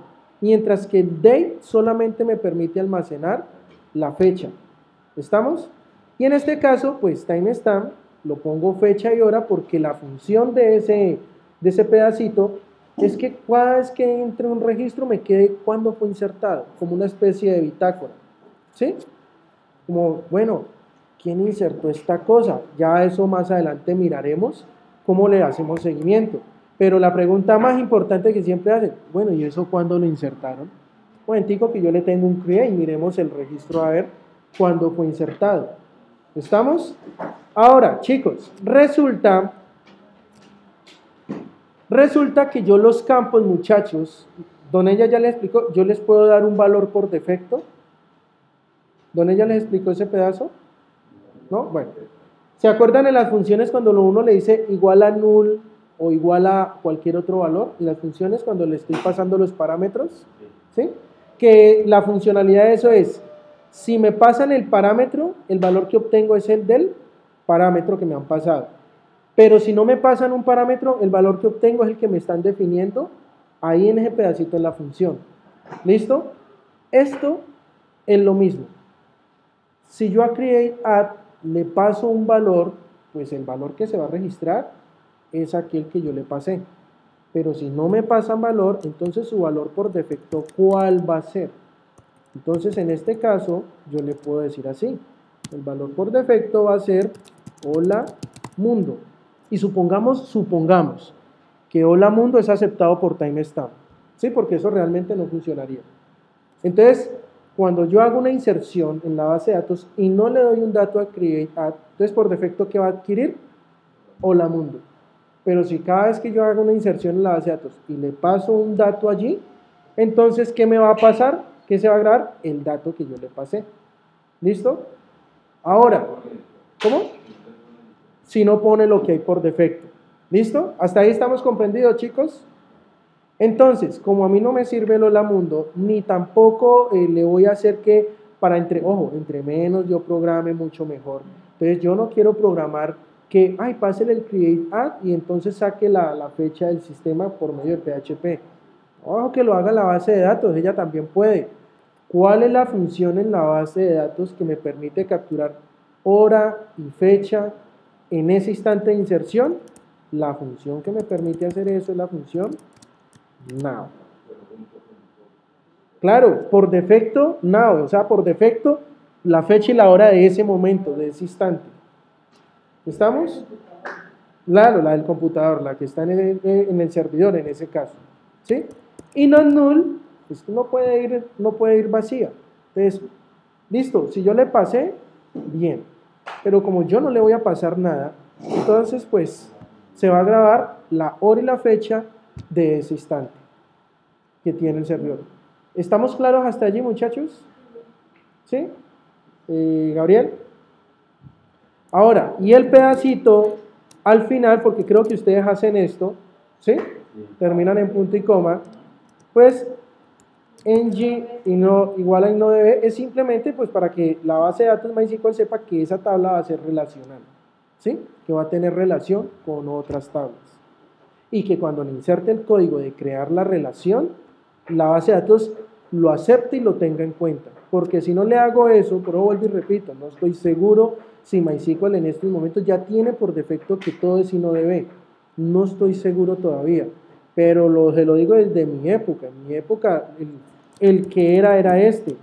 Mientras que el date solamente me permite almacenar la fecha. ¿Estamos? Y en este caso, pues timestamp, lo pongo fecha y hora porque la función de ese pedacito es que cada vez que entre un registro me quede cuándo fue insertado, como una especie de bitácora. ¿Sí? Como, bueno, ¿quién insertó esta cosa? Ya eso más adelante miraremos cómo le hacemos seguimiento. Pero la pregunta más importante que siempre hacen, bueno, ¿y eso cuándo lo insertaron? Un momentico que yo le tengo un create y miremos el registro a ver cuándo fue insertado. ¿Estamos? Ahora, chicos, resulta que yo los campos, muchachos, don ella ya les explicó, yo les puedo dar un valor por defecto. ¿Don ella les explicó ese pedazo? ¿No? Bueno. ¿Se acuerdan de las funciones cuando uno le dice igual a null o igual a cualquier otro valor? En las funciones cuando le estoy pasando los parámetros. ¿Sí? Que la funcionalidad de eso es, si me pasan el parámetro, el valor que obtengo es el del parámetro que me han pasado. Pero si no me pasan un parámetro, el valor que obtengo es el que me están definiendo ahí en ese pedacito de la función. ¿Listo? Esto es lo mismo. Si yo a createAdd le paso un valor, pues el valor que se va a registrar es aquel que yo le pasé. Pero si no me pasan valor, entonces su valor por defecto, ¿cuál va a ser? Entonces en este caso yo le puedo decir así. El valor por defecto va a ser hola mundo. Y supongamos que hola mundo es aceptado por timestamp. ¿Sí? Porque eso realmente no funcionaría. Entonces, cuando yo hago una inserción en la base de datos y no le doy un dato a createAdd, entonces por defecto, ¿qué va a adquirir? Hola mundo. Pero si cada vez que yo hago una inserción en la base de datos y le paso un dato allí, entonces, ¿qué me va a pasar? ¿Qué se va a grabar? El dato que yo le pasé. ¿Listo? Ahora, ¿cómo? Si no pone lo que hay por defecto. ¿Listo? ¿Hasta ahí estamos comprendidos, chicos? Entonces, como a mí no me sirve el hola mundo, ni tampoco le voy a hacer que entre menos yo programe, mucho mejor. Entonces, yo no quiero programar que, pásele el createAdd y entonces saque la fecha del sistema por medio de PHP. Ojo que lo haga la base de datos, ella también puede. ¿Cuál es la función en la base de datos que me permite capturar hora y fecha en ese instante de inserción? La función que me permite hacer eso es la función now. Claro, por defecto, now, o sea, por defecto, la fecha y la hora de ese momento, de ese instante. ¿Estamos? Claro, la del computador, la que está en el servidor en ese caso. ¿Sí? Y no null, pues no puede ir vacía. Entonces, listo, si yo le pasé, bien. Pero como yo no le voy a pasar nada, entonces pues se va a grabar la hora y la fecha de ese instante que tiene el servidor. ¿Estamos claros hasta allí, muchachos? ¿Sí? Gabriel. Ahora, y el pedacito al final, porque creo que ustedes hacen esto, ¿sí? Terminan en punto y coma, pues ng y no igual a y no debe, es simplemente pues para que la base de datos MySQL sepa que esa tabla va a ser relacional, ¿sí? Que va a tener relación con otras tablas. Y que cuando le inserte el código de crear la relación, la base de datos lo acepte y lo tenga en cuenta. Porque si no le hago eso, pero vuelvo y repito, no estoy seguro si MySQL en estos momentos ya tiene por defecto que todo es y no debe. No estoy seguro todavía. Pero se lo digo desde mi época. En mi época, el que era este.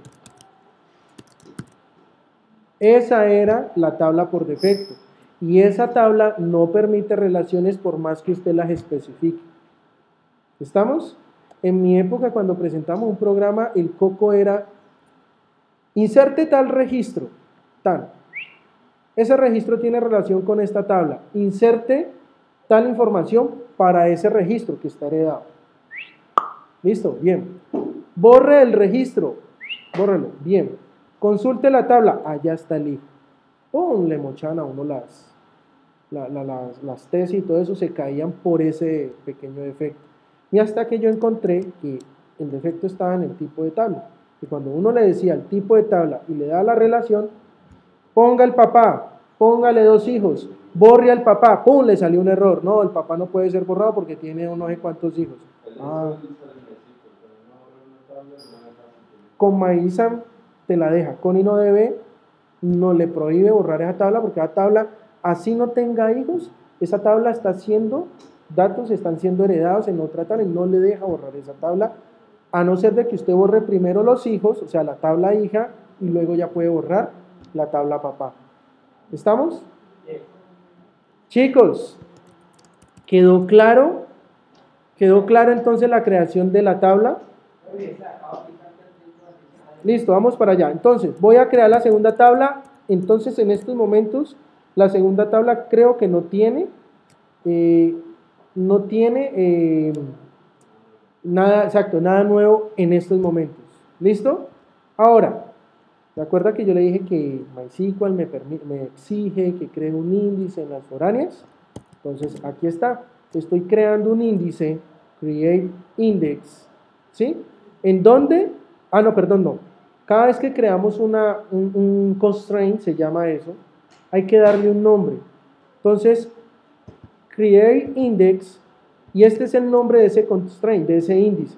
Esa era la tabla por defecto. Y esa tabla no permite relaciones por más que usted las especifique. ¿Estamos? En mi época, cuando presentamos un programa, el coco era inserte tal registro, tal. Ese registro tiene relación con esta tabla. Inserte tal información para ese registro que está heredado. ¿Listo? Bien. Borre el registro. Bórrelo. Bien. Consulte la tabla. Allá está el hijo. ¡Pum! Le mochan a uno las tesis y todo eso se caían por ese pequeño defecto. Y hasta que yo encontré que el defecto estaba en el tipo de tabla. Y cuando uno le decía el tipo de tabla y le da la relación, ponga el papá, póngale 2 hijos, borre al papá, ¡pum! Le salió un error. No, el papá no puede ser borrado porque tiene no sé cuántos hijos. Con MyISAM te la deja, con INODB no le prohíbe borrar esa tabla porque esa tabla, así no tenga hijos, esa tabla está haciendo, datos están siendo heredados en otra tabla y no le deja borrar esa tabla, a no ser de que usted borre primero los hijos, o sea, la tabla hija, y luego ya puede borrar la tabla papá. ¿Estamos? Chicos, ¿quedó claro? ¿Quedó claro entonces la creación de la tabla? Listo, vamos para allá. Entonces, voy a crear la segunda tabla. Entonces, en estos momentos, la segunda tabla creo que no tiene nada, exacto, nada nuevo en estos momentos. ¿Listo? Ahora, ¿se acuerda que yo le dije que MySQL me exige que cree un índice en las foráneas? Entonces, aquí está. Estoy creando un índice, create index, ¿sí? ¿En dónde? Ah, no, perdón, no. Cada vez que creamos un constraint, se llama eso, hay que darle un nombre. Entonces, create index, y este es el nombre de ese constraint, de ese índice.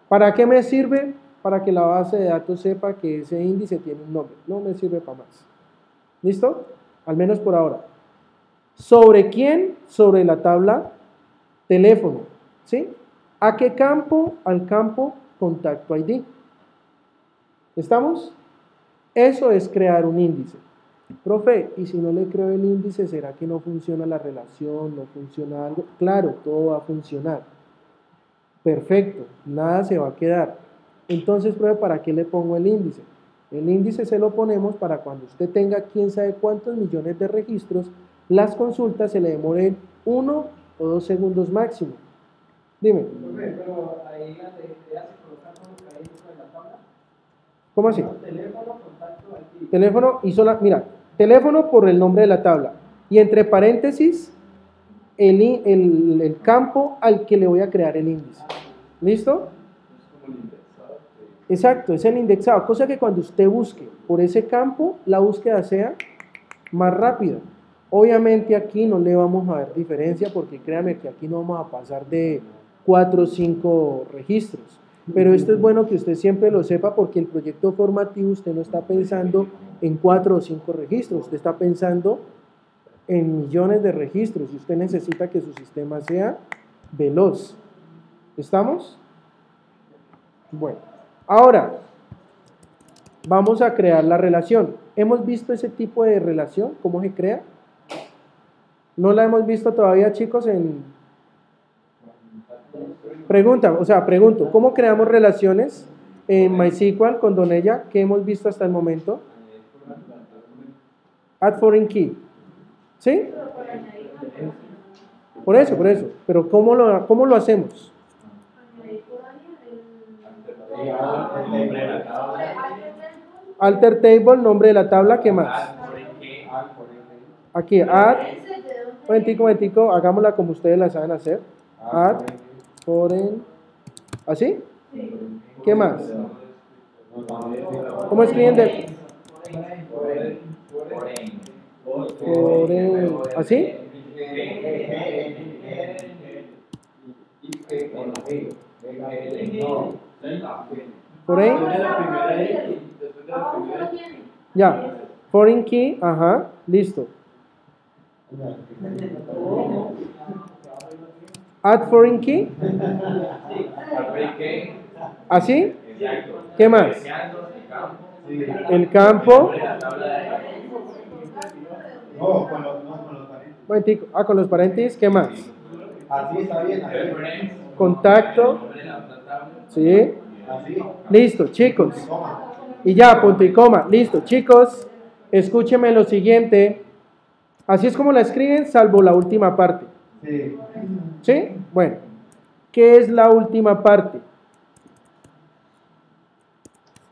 ¿Para qué me sirve? Para que la base de datos sepa que ese índice tiene un nombre. No me sirve para más. ¿Listo? Al menos por ahora. ¿Sobre quién? Sobre la tabla teléfono. ¿Sí? ¿A qué campo? Al campo contacto ID. ¿Estamos? Eso es crear un índice. Profe, ¿y si no le creo el índice, será que no funciona la relación, no funciona algo? Claro, todo va a funcionar. Perfecto, nada se va a quedar. Entonces, profe, ¿para qué le pongo el índice? El índice se lo ponemos para cuando usted tenga quién sabe cuántos millones de registros, las consultas se le demoren 1 o 2 segundos máximo. Dime. Profe, pero ahí las ideas se colocan como ahí en la tabla. ¿Cómo así? Teléfono, contacto, aquí. Teléfono y mira, teléfono por el nombre de la tabla. Y entre paréntesis, el campo al que le voy a crear el índice. ¿Listo? Exacto, es el indexado. Cosa que cuando usted busque por ese campo, la búsqueda sea más rápida. Obviamente aquí no le vamos a ver diferencia porque créame que aquí no vamos a pasar de 4 o 5 registros. Pero esto es bueno que usted siempre lo sepa porque el proyecto formativo usted no está pensando en 4 o 5 registros, usted está pensando en millones de registros y usted necesita que su sistema sea veloz. ¿Estamos? Bueno. Ahora, vamos a crear la relación. ¿Hemos visto ese tipo de relación? ¿Cómo se crea? ¿No la hemos visto todavía, chicos? Pregunto, ¿cómo creamos relaciones en MySQL con Donella? ¿Qué hemos visto hasta el momento? Add foreign key. ¿Sí? Por eso. Pero ¿cómo lo hacemos? Alter table, nombre de la tabla, ¿qué más? Aquí, add. Momentico, hagámosla como ustedes la saben hacer. Add foreign. ¿Así? ¿Qué más? ¿Cómo escriben de? Foreign. ¿Así? Foreign. Ya. Foreign key, ajá, listo. Add foreign key. ¿Así? ¿Qué más? El campo. Con los paréntesis, ¿qué más? Así está bien. Contacto. ¿Sí? Listo, chicos. Y ya, punto y coma. Listo, chicos. Escúchenme lo siguiente. Así es como la escriben, salvo la última parte. Sí. ¿Sí? Bueno, ¿qué es la última parte?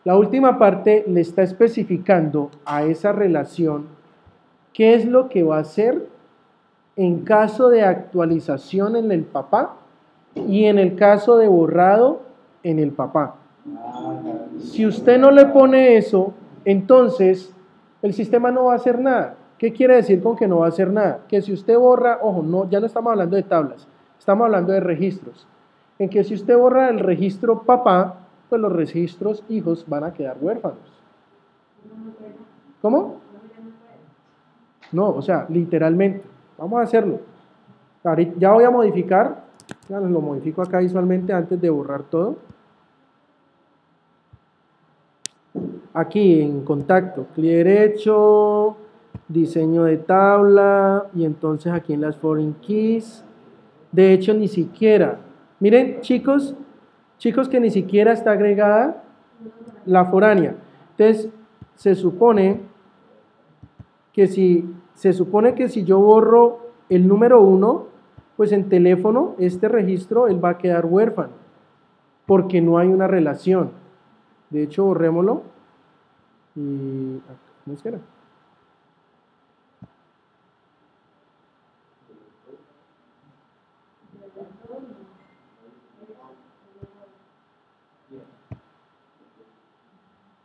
La última parte le está especificando a esa relación qué es lo que va a hacer en caso de actualización en el papá y en el caso de borrado en el papá. Si usted no le pone eso, entonces el sistema no va a hacer nada. ¿Qué quiere decir con que no va a hacer nada? Que si usted borra, ojo, no, ya no estamos hablando de tablas, estamos hablando de registros. En que si usted borra el registro papá, pues los registros hijos van a quedar huérfanos. ¿Cómo? No, o sea, literalmente. Vamos a hacerlo. Ya voy a modificar. Ya lo modifico acá visualmente antes de borrar todo. Aquí en contacto, clic derecho, diseño de tabla y entonces aquí en las foreign keys. De hecho, ni siquiera, miren chicos que ni siquiera está agregada la foránea. Entonces, se supone que si yo borro el número 1, pues en teléfono, este registro, él va a quedar huérfano, porque no hay una relación. De hecho, borrémoslo. Y, ¿cómo es que era?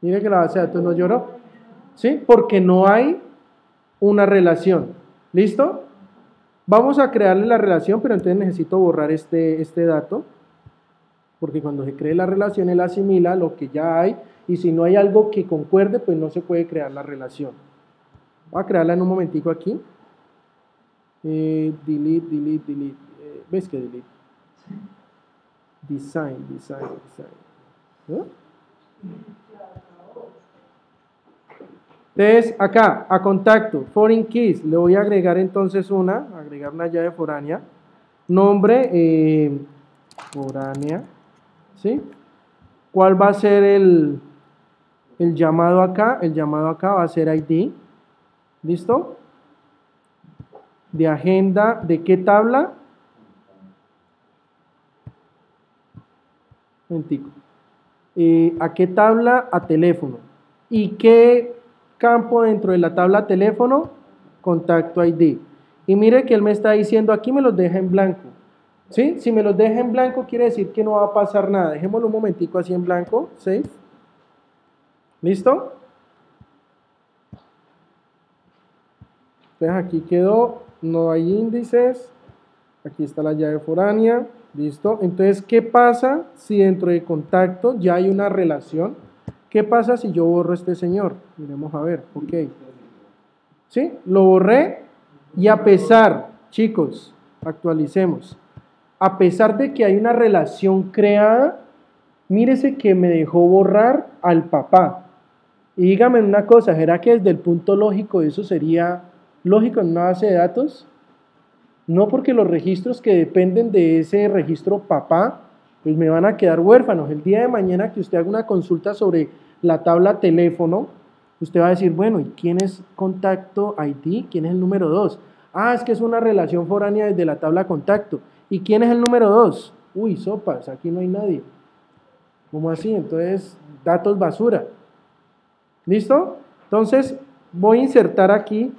Mire que la base de datos no lloró. ¿Sí? Porque no hay una relación. ¿Listo? Vamos a crearle la relación, pero entonces necesito borrar este dato. Porque cuando se cree la relación, él asimila lo que ya hay. Y si no hay algo que concuerde, pues no se puede crear la relación. Voy a crearla en un momentico aquí. Delete. ¿Ves que delete? Design. ¿No? Entonces, acá, a contacto, foreign keys, le voy a agregar entonces agregar una llave foránea. Nombre, foránea, ¿sí? ¿Cuál va a ser el llamado acá? El llamado acá va a ser ID. ¿Listo? De agenda, ¿de qué tabla? Momentico. ¿A qué tabla? A teléfono. ¿Y qué campo dentro de la tabla teléfono? Contacto ID. Y mire que él me está diciendo, aquí me los deja en blanco. ¿Sí? Si me los deja en blanco quiere decir que no va a pasar nada. Dejémoslo un momentico así en blanco. Save. ¿Listo? Entonces aquí quedó, no hay índices. Aquí está la llave foránea. ¿Listo? Entonces, ¿qué pasa si dentro de contacto ya hay una relación? ¿Qué pasa si yo borro a este señor? Miremos a ver, ok. ¿Sí? Lo borré y a pesar, chicos, actualicemos. A pesar de que hay una relación creada, Mírese que me dejó borrar al papá. Y dígame una cosa, ¿será que desde el punto lógico eso sería lógico en una base de datos? No, porque los registros que dependen de ese registro papá, pues me van a quedar huérfanos. El día de mañana que usted haga una consulta sobre la tabla teléfono, usted va a decir, bueno, ¿y quién es contacto ID? ¿Quién es el número 2? Ah, es que es una relación foránea desde la tabla contacto. ¿Y quién es el número 2? Uy, sopas, aquí no hay nadie. ¿Cómo así? Entonces, datos basura. ¿Listo? Entonces, voy a insertar aquí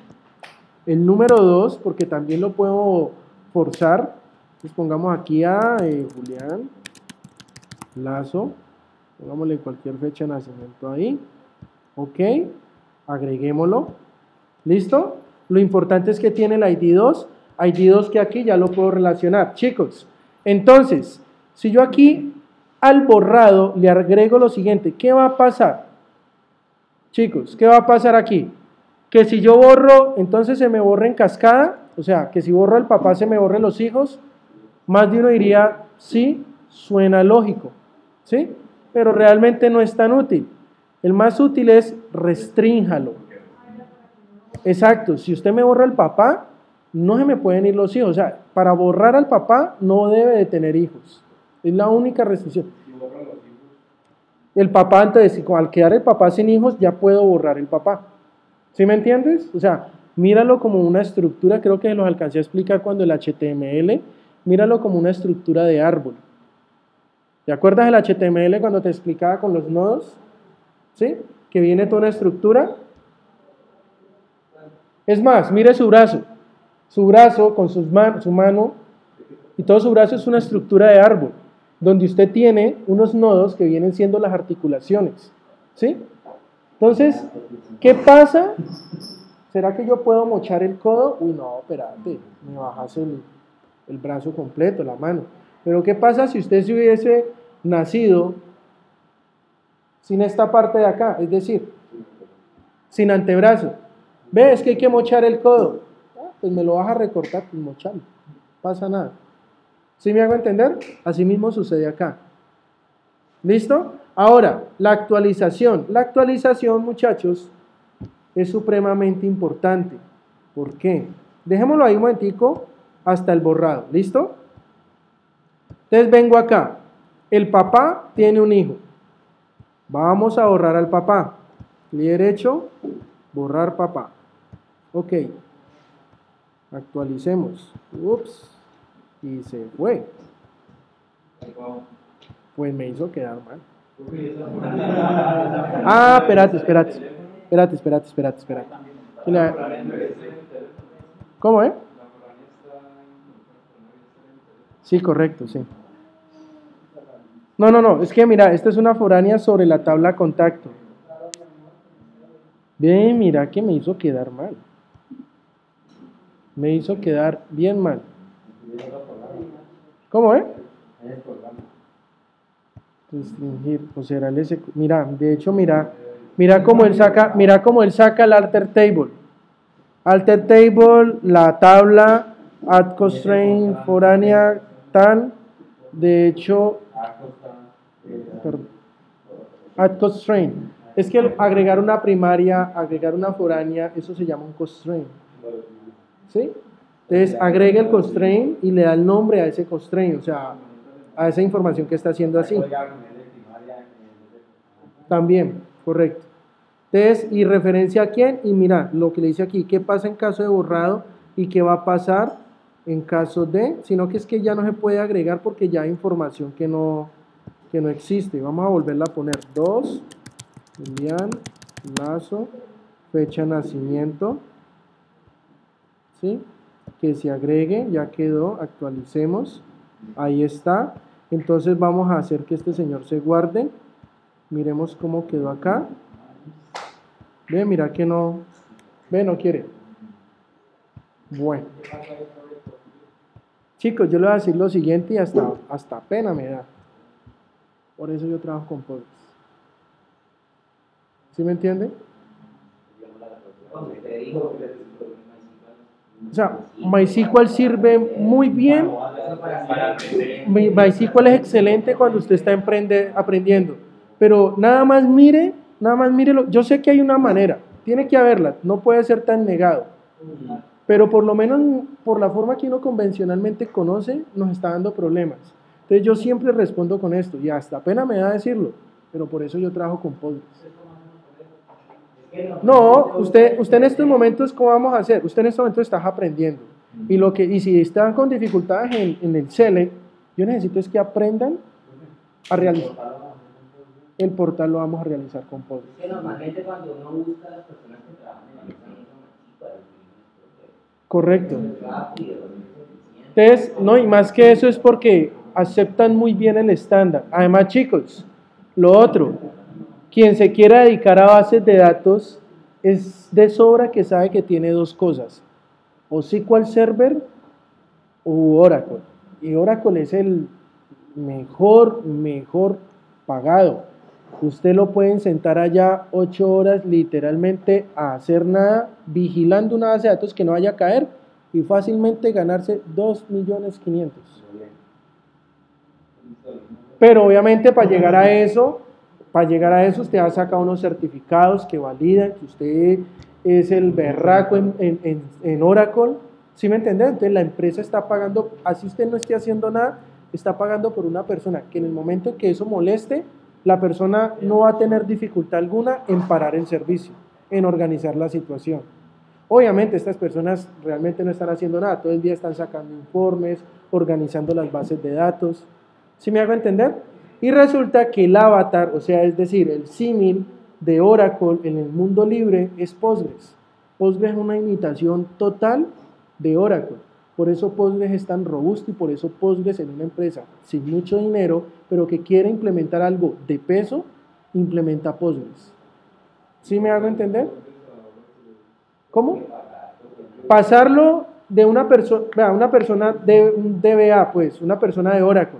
el número 2 porque también lo puedo forzar. Entonces, pongamos aquí a Julián Lazo. Pongámosle cualquier fecha de nacimiento ahí. Ok. Agreguémoslo. ¿Listo? Lo importante es que tiene el ID2. ID2 que aquí ya lo puedo relacionar. Chicos, entonces, si yo aquí al borrado le agrego lo siguiente, ¿qué va a pasar? Chicos, ¿qué va a pasar aquí? Que si yo borro, entonces se me borra en cascada, o sea, que si borro al papá se me borren los hijos, más de uno diría, sí, suena lógico, ¿sí? Pero realmente no es tan útil. El más útil es restrínjalo. Exacto, si usted me borra al papá, no se me pueden ir los hijos. O sea, para borrar al papá no debe de tener hijos. Es la única restricción. El papá, entonces, al quedar el papá sin hijos, ya puedo borrar el papá. ¿Sí me entiendes? O sea, míralo como una estructura, creo que los alcancé a explicar cuando el HTML, míralo como una estructura de árbol. ¿Te acuerdas del HTML cuando te explicaba con los nodos? ¿Sí? Que viene toda una estructura. Es más, mire su brazo con su mano, y todo su brazo es una estructura de árbol, donde usted tiene unos nodos que vienen siendo las articulaciones. ¿Sí? Entonces, ¿qué pasa? ¿Será que yo puedo mochar el codo? Uy, no, espérate, me bajas el brazo completo, la mano. Pero ¿qué pasa si usted se hubiese nacido sin esta parte de acá? Es decir, sin antebrazo. ¿Ve? Es que hay que mochar el codo. Ah, pues me lo vas a recortar, pues mochalo. No pasa nada. ¿Sí me hago entender? Así mismo sucede acá. ¿Listo? Ahora, la actualización. La actualización, muchachos, es supremamente importante. ¿Por qué? Dejémoslo ahí un momentico hasta el borrado. ¿Listo? Entonces vengo acá. El papá tiene un hijo. Vamos a borrar al papá. Clic derecho, borrar papá. Ok. Actualicemos. Ups. Y se fue. Pues me hizo quedar mal. Ah, espérate. ¿Cómo, Sí, correcto, sí. No, es que mira, esta es una foránea sobre la tabla contacto. Ve, mira que me hizo quedar mal. Me hizo quedar bien mal. ¿Cómo, Restringir, o será el mira, de hecho, mira cómo él saca el alter table. Alter table, la tabla, add constraint, foránea, tan, de hecho, perdón, add constraint. Es que agregar una primaria, agregar una foránea, eso se llama un constraint. ¿Sí? Entonces, agrega el constraint y le da el nombre a ese constraint, o sea, a esa información que está haciendo así. También, correcto. Entonces, ¿y referencia a quién? Y mira, lo que le dice aquí, ¿qué pasa en caso de borrado y qué va a pasar en caso de? Sino que es que ya no se puede agregar porque ya hay información que no existe. Vamos a volverla a poner. 2, Julián Lazo, fecha de nacimiento. ¿Sí? Que se agregue, ya quedó, actualicemos. Ahí está. Entonces vamos a hacer que este señor se guarde. Miremos cómo quedó acá. Ve, mira que no. Ve, no quiere. Bueno. Chicos, yo le voy a decir lo siguiente y hasta pena me da. Por eso yo trabajo con pobres. ¿Sí me entiende? O sea, MySQL sirve muy bien. MySQL es excelente cuando usted está aprendiendo. Pero nada más mírelo. Yo sé que hay una manera, tiene que haberla, no puede ser tan negado. Pero por lo menos por la forma que uno convencionalmente conoce, nos está dando problemas. Entonces yo siempre respondo con esto, y hasta pena me da decirlo, pero por eso yo trabajo con Postgres. No, usted en estos momentos, ¿cómo vamos a hacer? Usted en estos momentos está aprendiendo. Y si están con dificultades en el Select, yo necesito es que aprendan a realizar. El portal lo vamos a realizar con Postgres. Que normalmente cuando uno busca a las personas que trabajan en la mesa, correcto. Entonces, no, y más que eso es porque aceptan muy bien el estándar. Además, chicos, lo otro, quien se quiera dedicar a bases de datos es de sobra que sabe que tiene dos cosas, o SQL Server o Oracle. Y Oracle es el mejor pagado. Usted lo pueden sentar allá 8 horas literalmente a hacer nada, vigilando una base de datos que no vaya a caer y fácilmente ganarse 2.500.000. Pero obviamente para llegar a eso usted va a sacar unos certificados que validan que usted es el berraco en Oracle. ¿Sí me entiende? Entonces la empresa está pagando, así usted no esté haciendo nada, está pagando por una persona que en el momento en que eso moleste, la persona no va a tener dificultad alguna en parar el servicio, en organizar la situación. Obviamente estas personas realmente no están haciendo nada, todo el día están sacando informes, organizando las bases de datos. ¿Sí me hago entender? Y resulta que el avatar, o sea, es decir, el símil de Oracle en el mundo libre es Postgres. Postgres es una imitación total de Oracle. Por eso Postgres es tan robusto y por eso Postgres en una empresa sin mucho dinero, pero que quiere implementar algo de peso, implementa Postgres. ¿Sí me hago entender? ¿Cómo? Pasarlo de una persona de un DBA, pues, una persona de Oracle,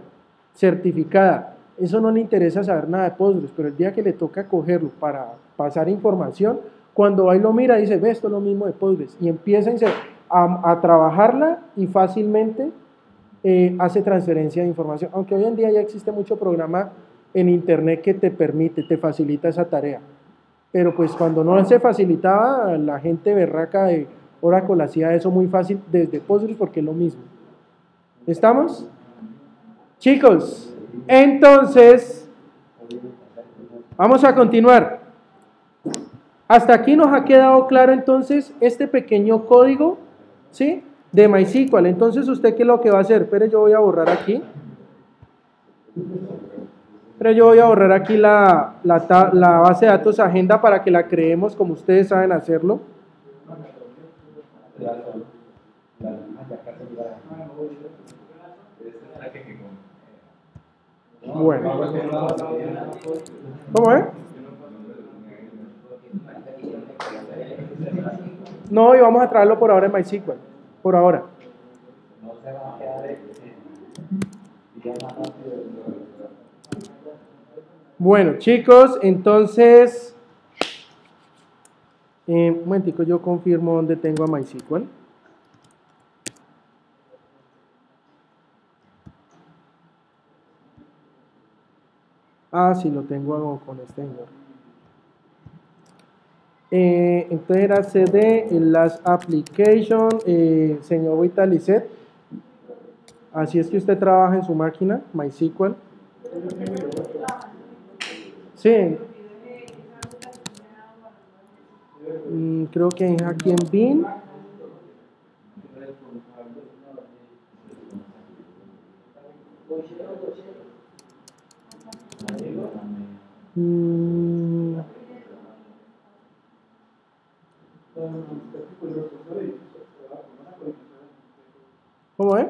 certificada. Eso no le interesa saber nada de Postgres, pero el día que le toca cogerlo para pasar información, cuando va y lo mira, dice, ve, esto es lo mismo de Postgres. Y empieza a trabajarla y fácilmente hace transferencia de información. Aunque hoy en día ya existe mucho programa en internet que te facilita esa tarea. Pero pues cuando no se facilitaba, la gente berraca de Oracle hacía eso muy fácil desde Postgres porque es lo mismo. ¿Estamos? Chicos, entonces, vamos a continuar. Hasta aquí nos ha quedado claro entonces este pequeño código, ¿sí? De MySQL. Entonces, ¿usted qué es lo que va a hacer? Pero yo voy a borrar aquí. Pero yo voy a borrar aquí la base de datos agenda para que la creemos como ustedes saben hacerlo. Bueno. ¿Cómo es? No, y vamos a traerlo por ahora en MySQL. Por ahora. Bueno, chicos, entonces, un momentico, yo confirmo dónde tengo a MySQL. Ah, sí, lo tengo con este señor. Entonces era CD, Last Application, señor Vitalicet. Así es que usted trabaja en su máquina, MySQL. Sí. Creo que es aquí en Bin. ¿Cómo es?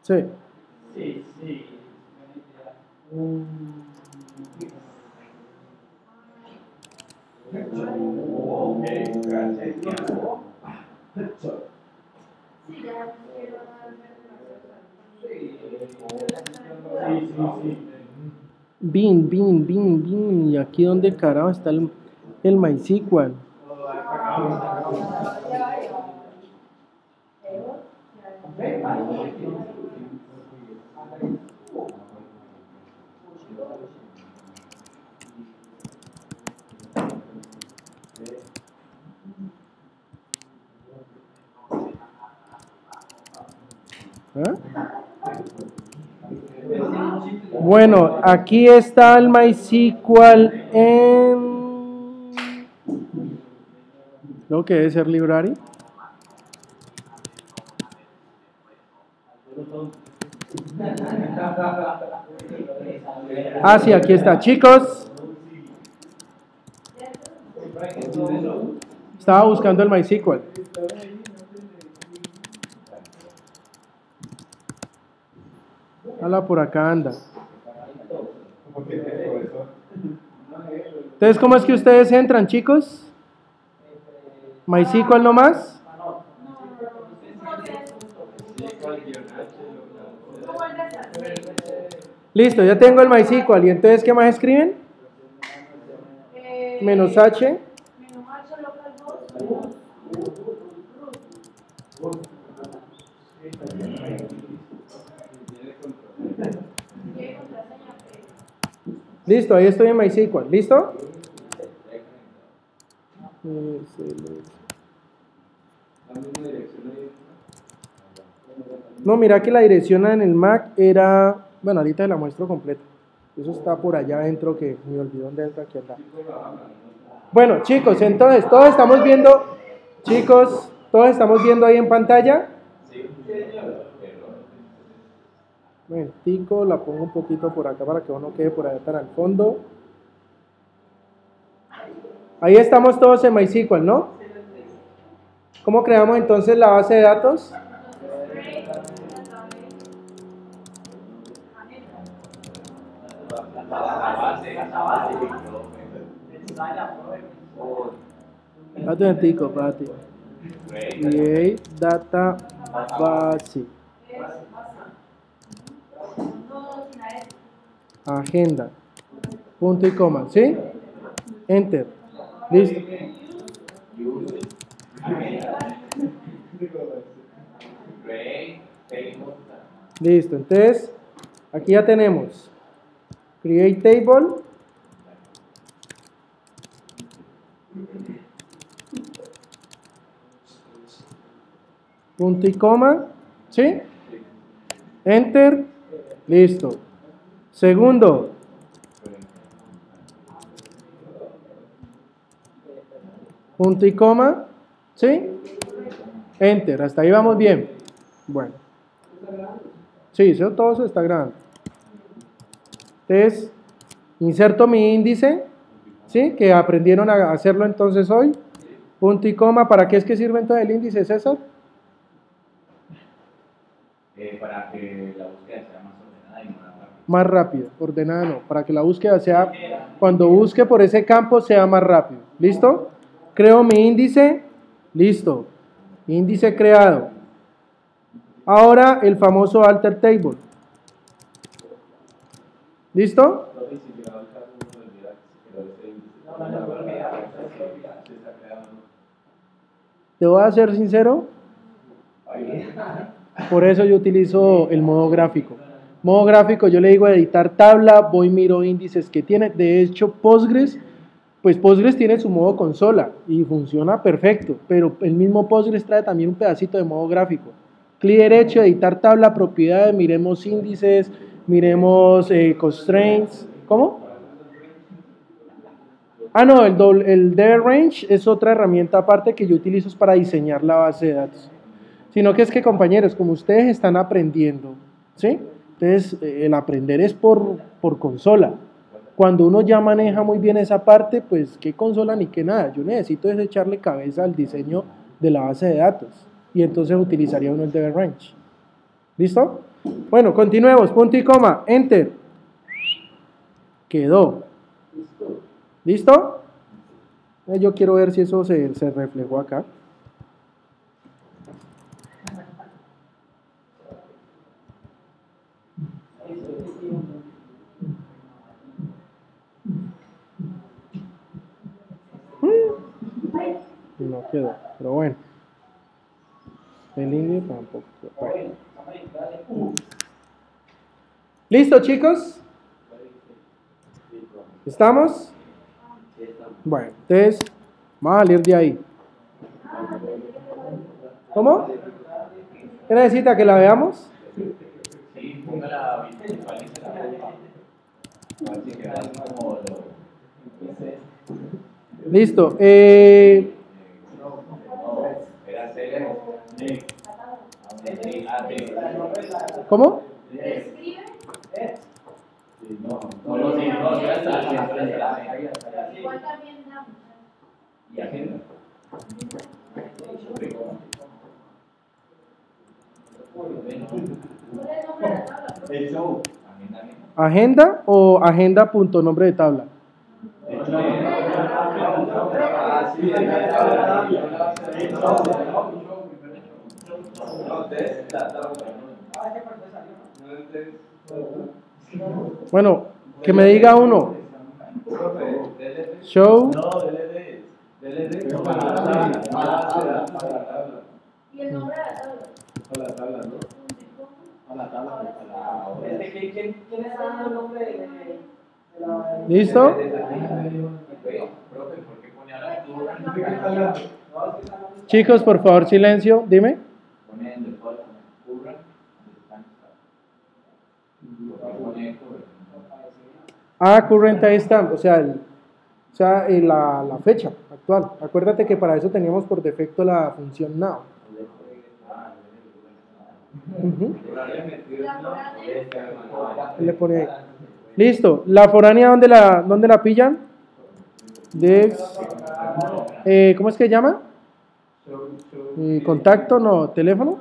Sí. Sí, sí. Bin. Y aquí donde carajo está el MySQL. ¿Ah? Bueno, aquí está el MySQL en lo que debe ser library. Ah, sí, aquí está. Chicos, estaba buscando el MySQL. Hala, por acá anda. Entonces, ¿cómo es que ustedes entran, chicos? ¿MySQL nomás? Listo, ya tengo el MySQL. ¿Y entonces qué más escriben? Menos H. Listo, ahí estoy en MySQL. ¿Listo? No, mira que la dirección en el Mac era... Bueno, ahorita la muestro completa. Eso está por allá adentro que me olvidó dónde entra aquí acá. Bueno, chicos, entonces todos estamos viendo... Chicos, todos estamos viendo ahí en pantalla. Momentico, la pongo un poquito por acá para que uno quede por allá tan al fondo. Ahí estamos todos en MySQL, ¿no? ¿Cómo creamos entonces la base de datos? Date un momentico, Pati. Create data base. Agenda. Punto y coma, ¿sí? Enter. Listo. Listo, entonces aquí ya tenemos create table, punto y coma, ¿sí? Enter, listo. Segundo, punto y coma, ¿sí? Enter, hasta ahí vamos bien. Bueno. Sí, eso todo se está grabando. Entonces, inserto mi índice, ¿sí? Que aprendieron a hacerlo entonces hoy. Punto y coma, ¿para qué es que sirve entonces el índice, César? Para que la búsqueda sea más ordenada y más rápida. Más rápido, ordenada no, para que la búsqueda sea, cuando busque por ese campo sea más rápido. ¿Listo? Creo mi índice, listo. Índice creado. Ahora el famoso alter table. ¿Listo? Te voy a ser sincero. Por eso yo utilizo el modo gráfico. Modo gráfico, yo le digo editar tabla, voy miro índices que tiene. De hecho, Postgres, pues Postgres tiene su modo consola y funciona perfecto, pero el mismo Postgres trae también un pedacito de modo gráfico. Clic derecho, editar tabla, propiedades, miremos índices, miremos constraints. ¿Cómo? Ah, no, el DB Range es otra herramienta aparte que yo utilizo para diseñar la base de datos. Sino que es que, compañeros, como ustedes están aprendiendo, ¿sí? Entonces, el aprender es por consola. Cuando uno ya maneja muy bien esa parte, pues, ¿qué consola ni qué nada? Yo necesito es echarle cabeza al diseño de la base de datos. Y entonces utilizaría uno el DB Range. ¿Listo? Bueno, continuemos. Punto y coma. Enter. Quedó. ¿Listo? Yo quiero ver si eso se reflejó acá. No. quedó. Pero bueno. El indio tampoco. Bueno. ¿Listo, chicos? ¿Estamos? Bueno, entonces vamos a salir de ahí. ¿Cómo? ¿Qué necesita que la veamos? Sí, póngala, visualícela. Así que así como lo. Listo. Era serio. ¿Cómo? No, ya está. Igual también da. Y agenda. El show. ¿Agenda o agenda punto nombre de tabla? Bueno, que me diga uno. Show. Y el nombre de la tabla. ¿Quién está dando el nombre de la... ¿Listo? Chicos, por favor, silencio. Dime. Current timestamp, o sea, la fecha actual. Acuérdate que para eso teníamos por defecto la función now. Le pone ahí. Listo. ¿La foránea dónde la pillan? ¿Cómo es que llama? ¿Contacto? No, ¿teléfono?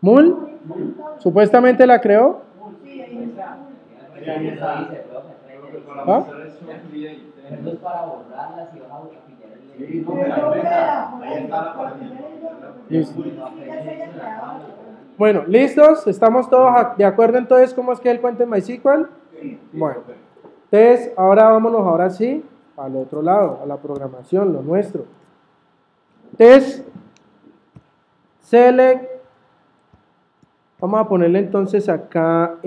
¿Mul? ¿Supuestamente la creó? ¿Ah? Eso es para borrarlas y vas a pillar el... Listo. Bueno, ¿listos? ¿Estamos todos de acuerdo entonces cómo es que él cuenta en MySQL? Bueno, entonces ahora vámonos ahora sí al otro lado, a la programación, lo nuestro. Entonces, select, vamos a ponerle entonces acá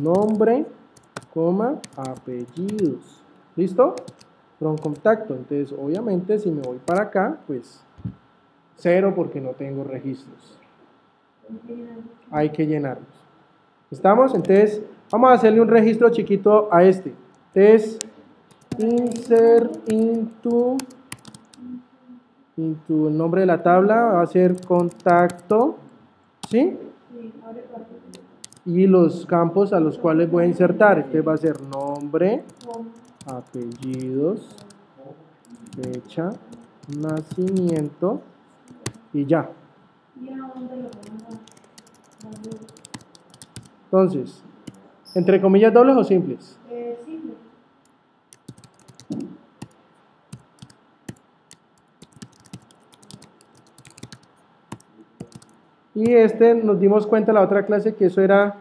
nombre, coma, apellidos. ¿Listo? From contacto. Entonces, obviamente, si me voy para acá, pues 0 porque no tengo registros. Hay que llenarlos. ¿Estamos? Entonces, vamos a hacerle un registro chiquito a este. Entonces, insert into el nombre de la tabla va a ser contacto. ¿Sí? Y los campos a los cuales voy a insertar. Entonces va a ser nombre, apellidos, fecha, nacimiento y ya. Entonces, ¿entre comillas dobles o simples? Simple. Y nos dimos cuenta en la otra clase que eso era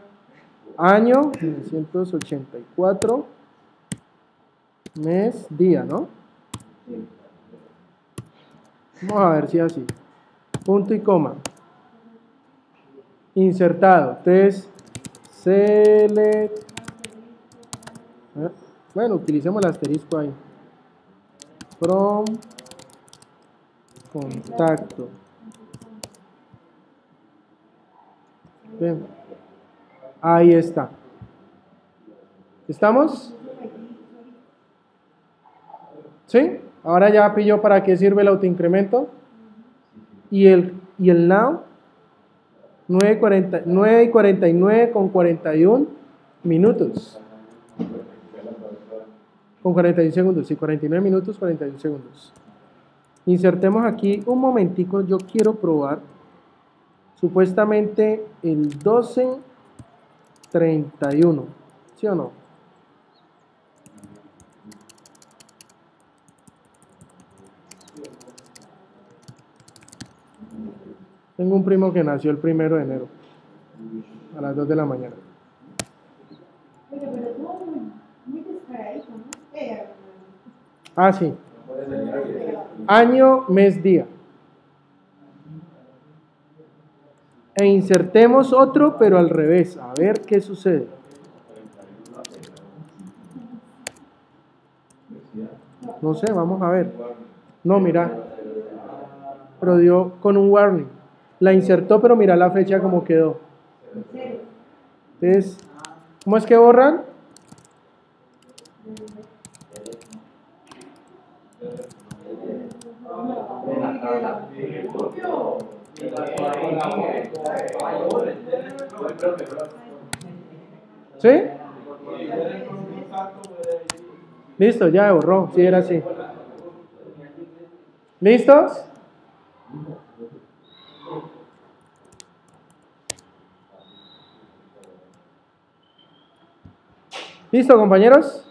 año 1984, mes, día, ¿no? Vamos a ver si es así. Punto y coma. Insertado. Entonces, select. Bueno, utilicemos el asterisco ahí. From contacto. Bien. Ahí está. ¿Estamos? ¿Sí? Ahora ya pilló para qué sirve el autoincremento. Y el now. 9:49 con 41 minutos. Con 41 segundos. Sí, 49 minutos, 41 segundos. Insertemos aquí un momentico. Yo quiero probar. Supuestamente el 12:31. ¿Sí o no? Tengo un primo que nació el 1 de enero a las 2 de la mañana. Ah, sí. Año, mes, día. E insertemos otro, pero al revés. A ver qué sucede. No sé, vamos a ver. No, mira. Pero dio con un warning. La insertó, pero mira la fecha como quedó. Entonces, ¿cómo es que borran? ¿Sí? Listo, ya borró. Sí, era así. ¿Listos? ¿Listo, compañeros?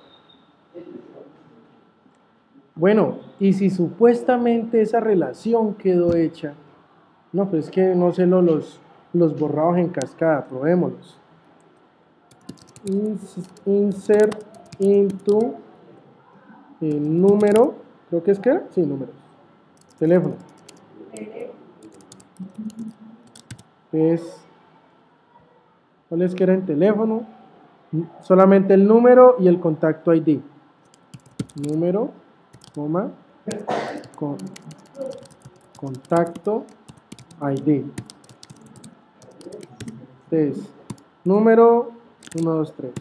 Bueno, y si supuestamente esa relación quedó hecha, no, pues es que no sé los borrados en cascada, probémoslos. Insert into el número, creo que es que era, sí, números, teléfono. ¿Cuál es que era en teléfono? Solamente el número y el contacto ID. Número, coma, contacto ID. Entonces, número 1, 2, 3.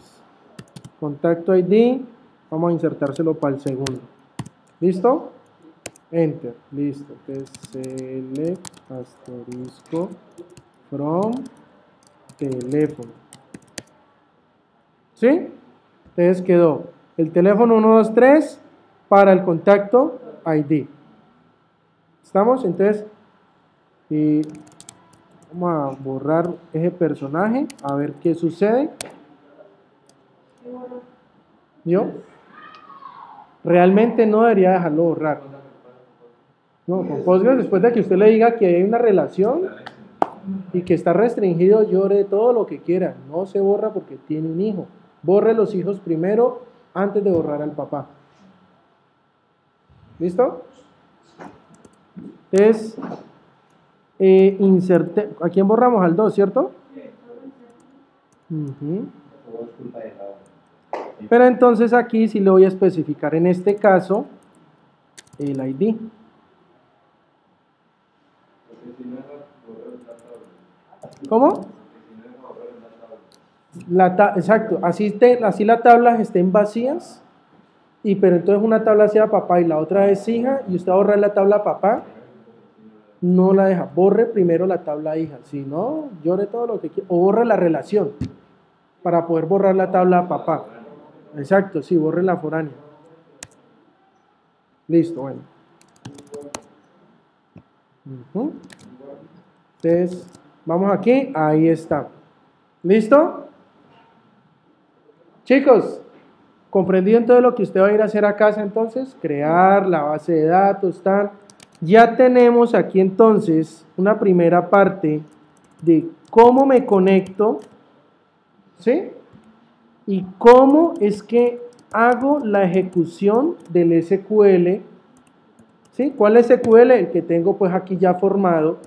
Contacto ID, vamos a insertárselo para el segundo. ¿Listo? Enter, listo. Entonces, select asterisco from teléfono. ¿Sí? Entonces quedó el teléfono 123 para el contacto ID. ¿Estamos? Entonces, vamos a borrar ese personaje, a ver qué sucede. ¿Yo? Realmente no debería dejarlo borrar. No, con Postgres, después de que usted le diga que hay una relación y que está restringido, llore todo lo que quiera. No se borra porque tiene un hijo. Borre los hijos primero antes de borrar al papá. ¿Listo? Entonces, ¿a quién borramos? Al 2, ¿cierto? Pero entonces aquí sí le voy a especificar en este caso el ID. ¿Cómo? Exacto, así las tablas estén vacías, pero entonces una tabla sea papá y la otra es hija, y usted borra la tabla papá, no la deja, borre primero la tabla hija, si no, llore todo lo que quiera, o borre la relación, para poder borrar la tabla papá. Exacto, sí, borre la foránea. Listo, bueno. Entonces, vamos aquí, ahí está. ¿Listo? Chicos, ¿comprendido entonces lo que usted va a ir a hacer a casa entonces? Crear la base de datos, tal. Ya tenemos aquí entonces una primera parte de cómo me conecto, ¿sí? Y cómo es que hago la ejecución del SQL, ¿sí? ¿Cuál SQL? El que tengo pues aquí ya formado.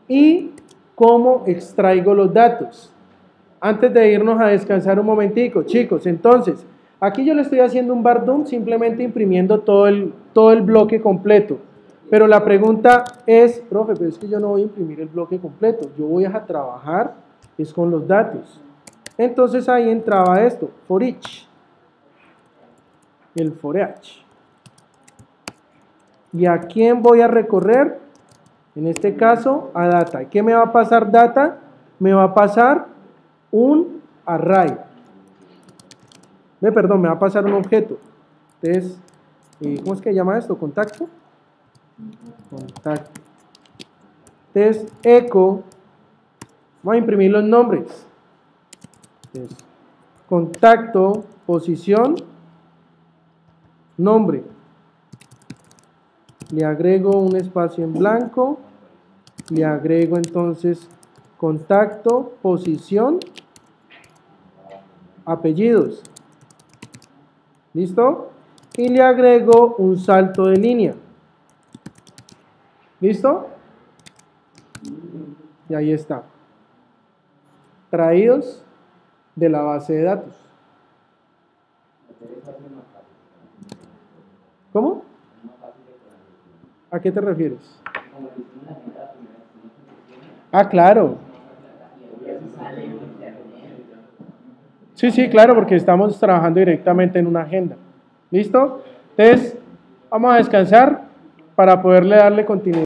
Y cómo extraigo los datos. Antes de irnos a descansar un momentico, chicos, entonces, aquí yo le estoy haciendo un bar dump simplemente imprimiendo todo el bloque completo. Pero la pregunta es, profe, pero es que yo no voy a imprimir el bloque completo, yo voy a trabajar es con los datos. Entonces ahí entraba esto, for each, el for each. ¿Y a quién voy a recorrer? En este caso, a data. ¿Qué me va a pasar data? Me va a pasar un array. Me va a pasar un objeto. Entonces, ¿cómo es que se llama esto? ¿Contacto? Contacto. Entonces, echo. Vamos a imprimir los nombres. Entonces, contacto, posición, nombre. Le agrego un espacio en blanco. Le agrego entonces contacto, posición, apellidos. ¿Listo? y le agrego un salto de línea. ¿Listo? Y ahí está. Traídos de la base de datos. ¿Cómo? ¿A qué te refieres? Ah, claro. Sí, sí, claro, porque estamos trabajando directamente en una agenda. ¿Listo? Entonces, vamos a descansar para poderle darle continuidad.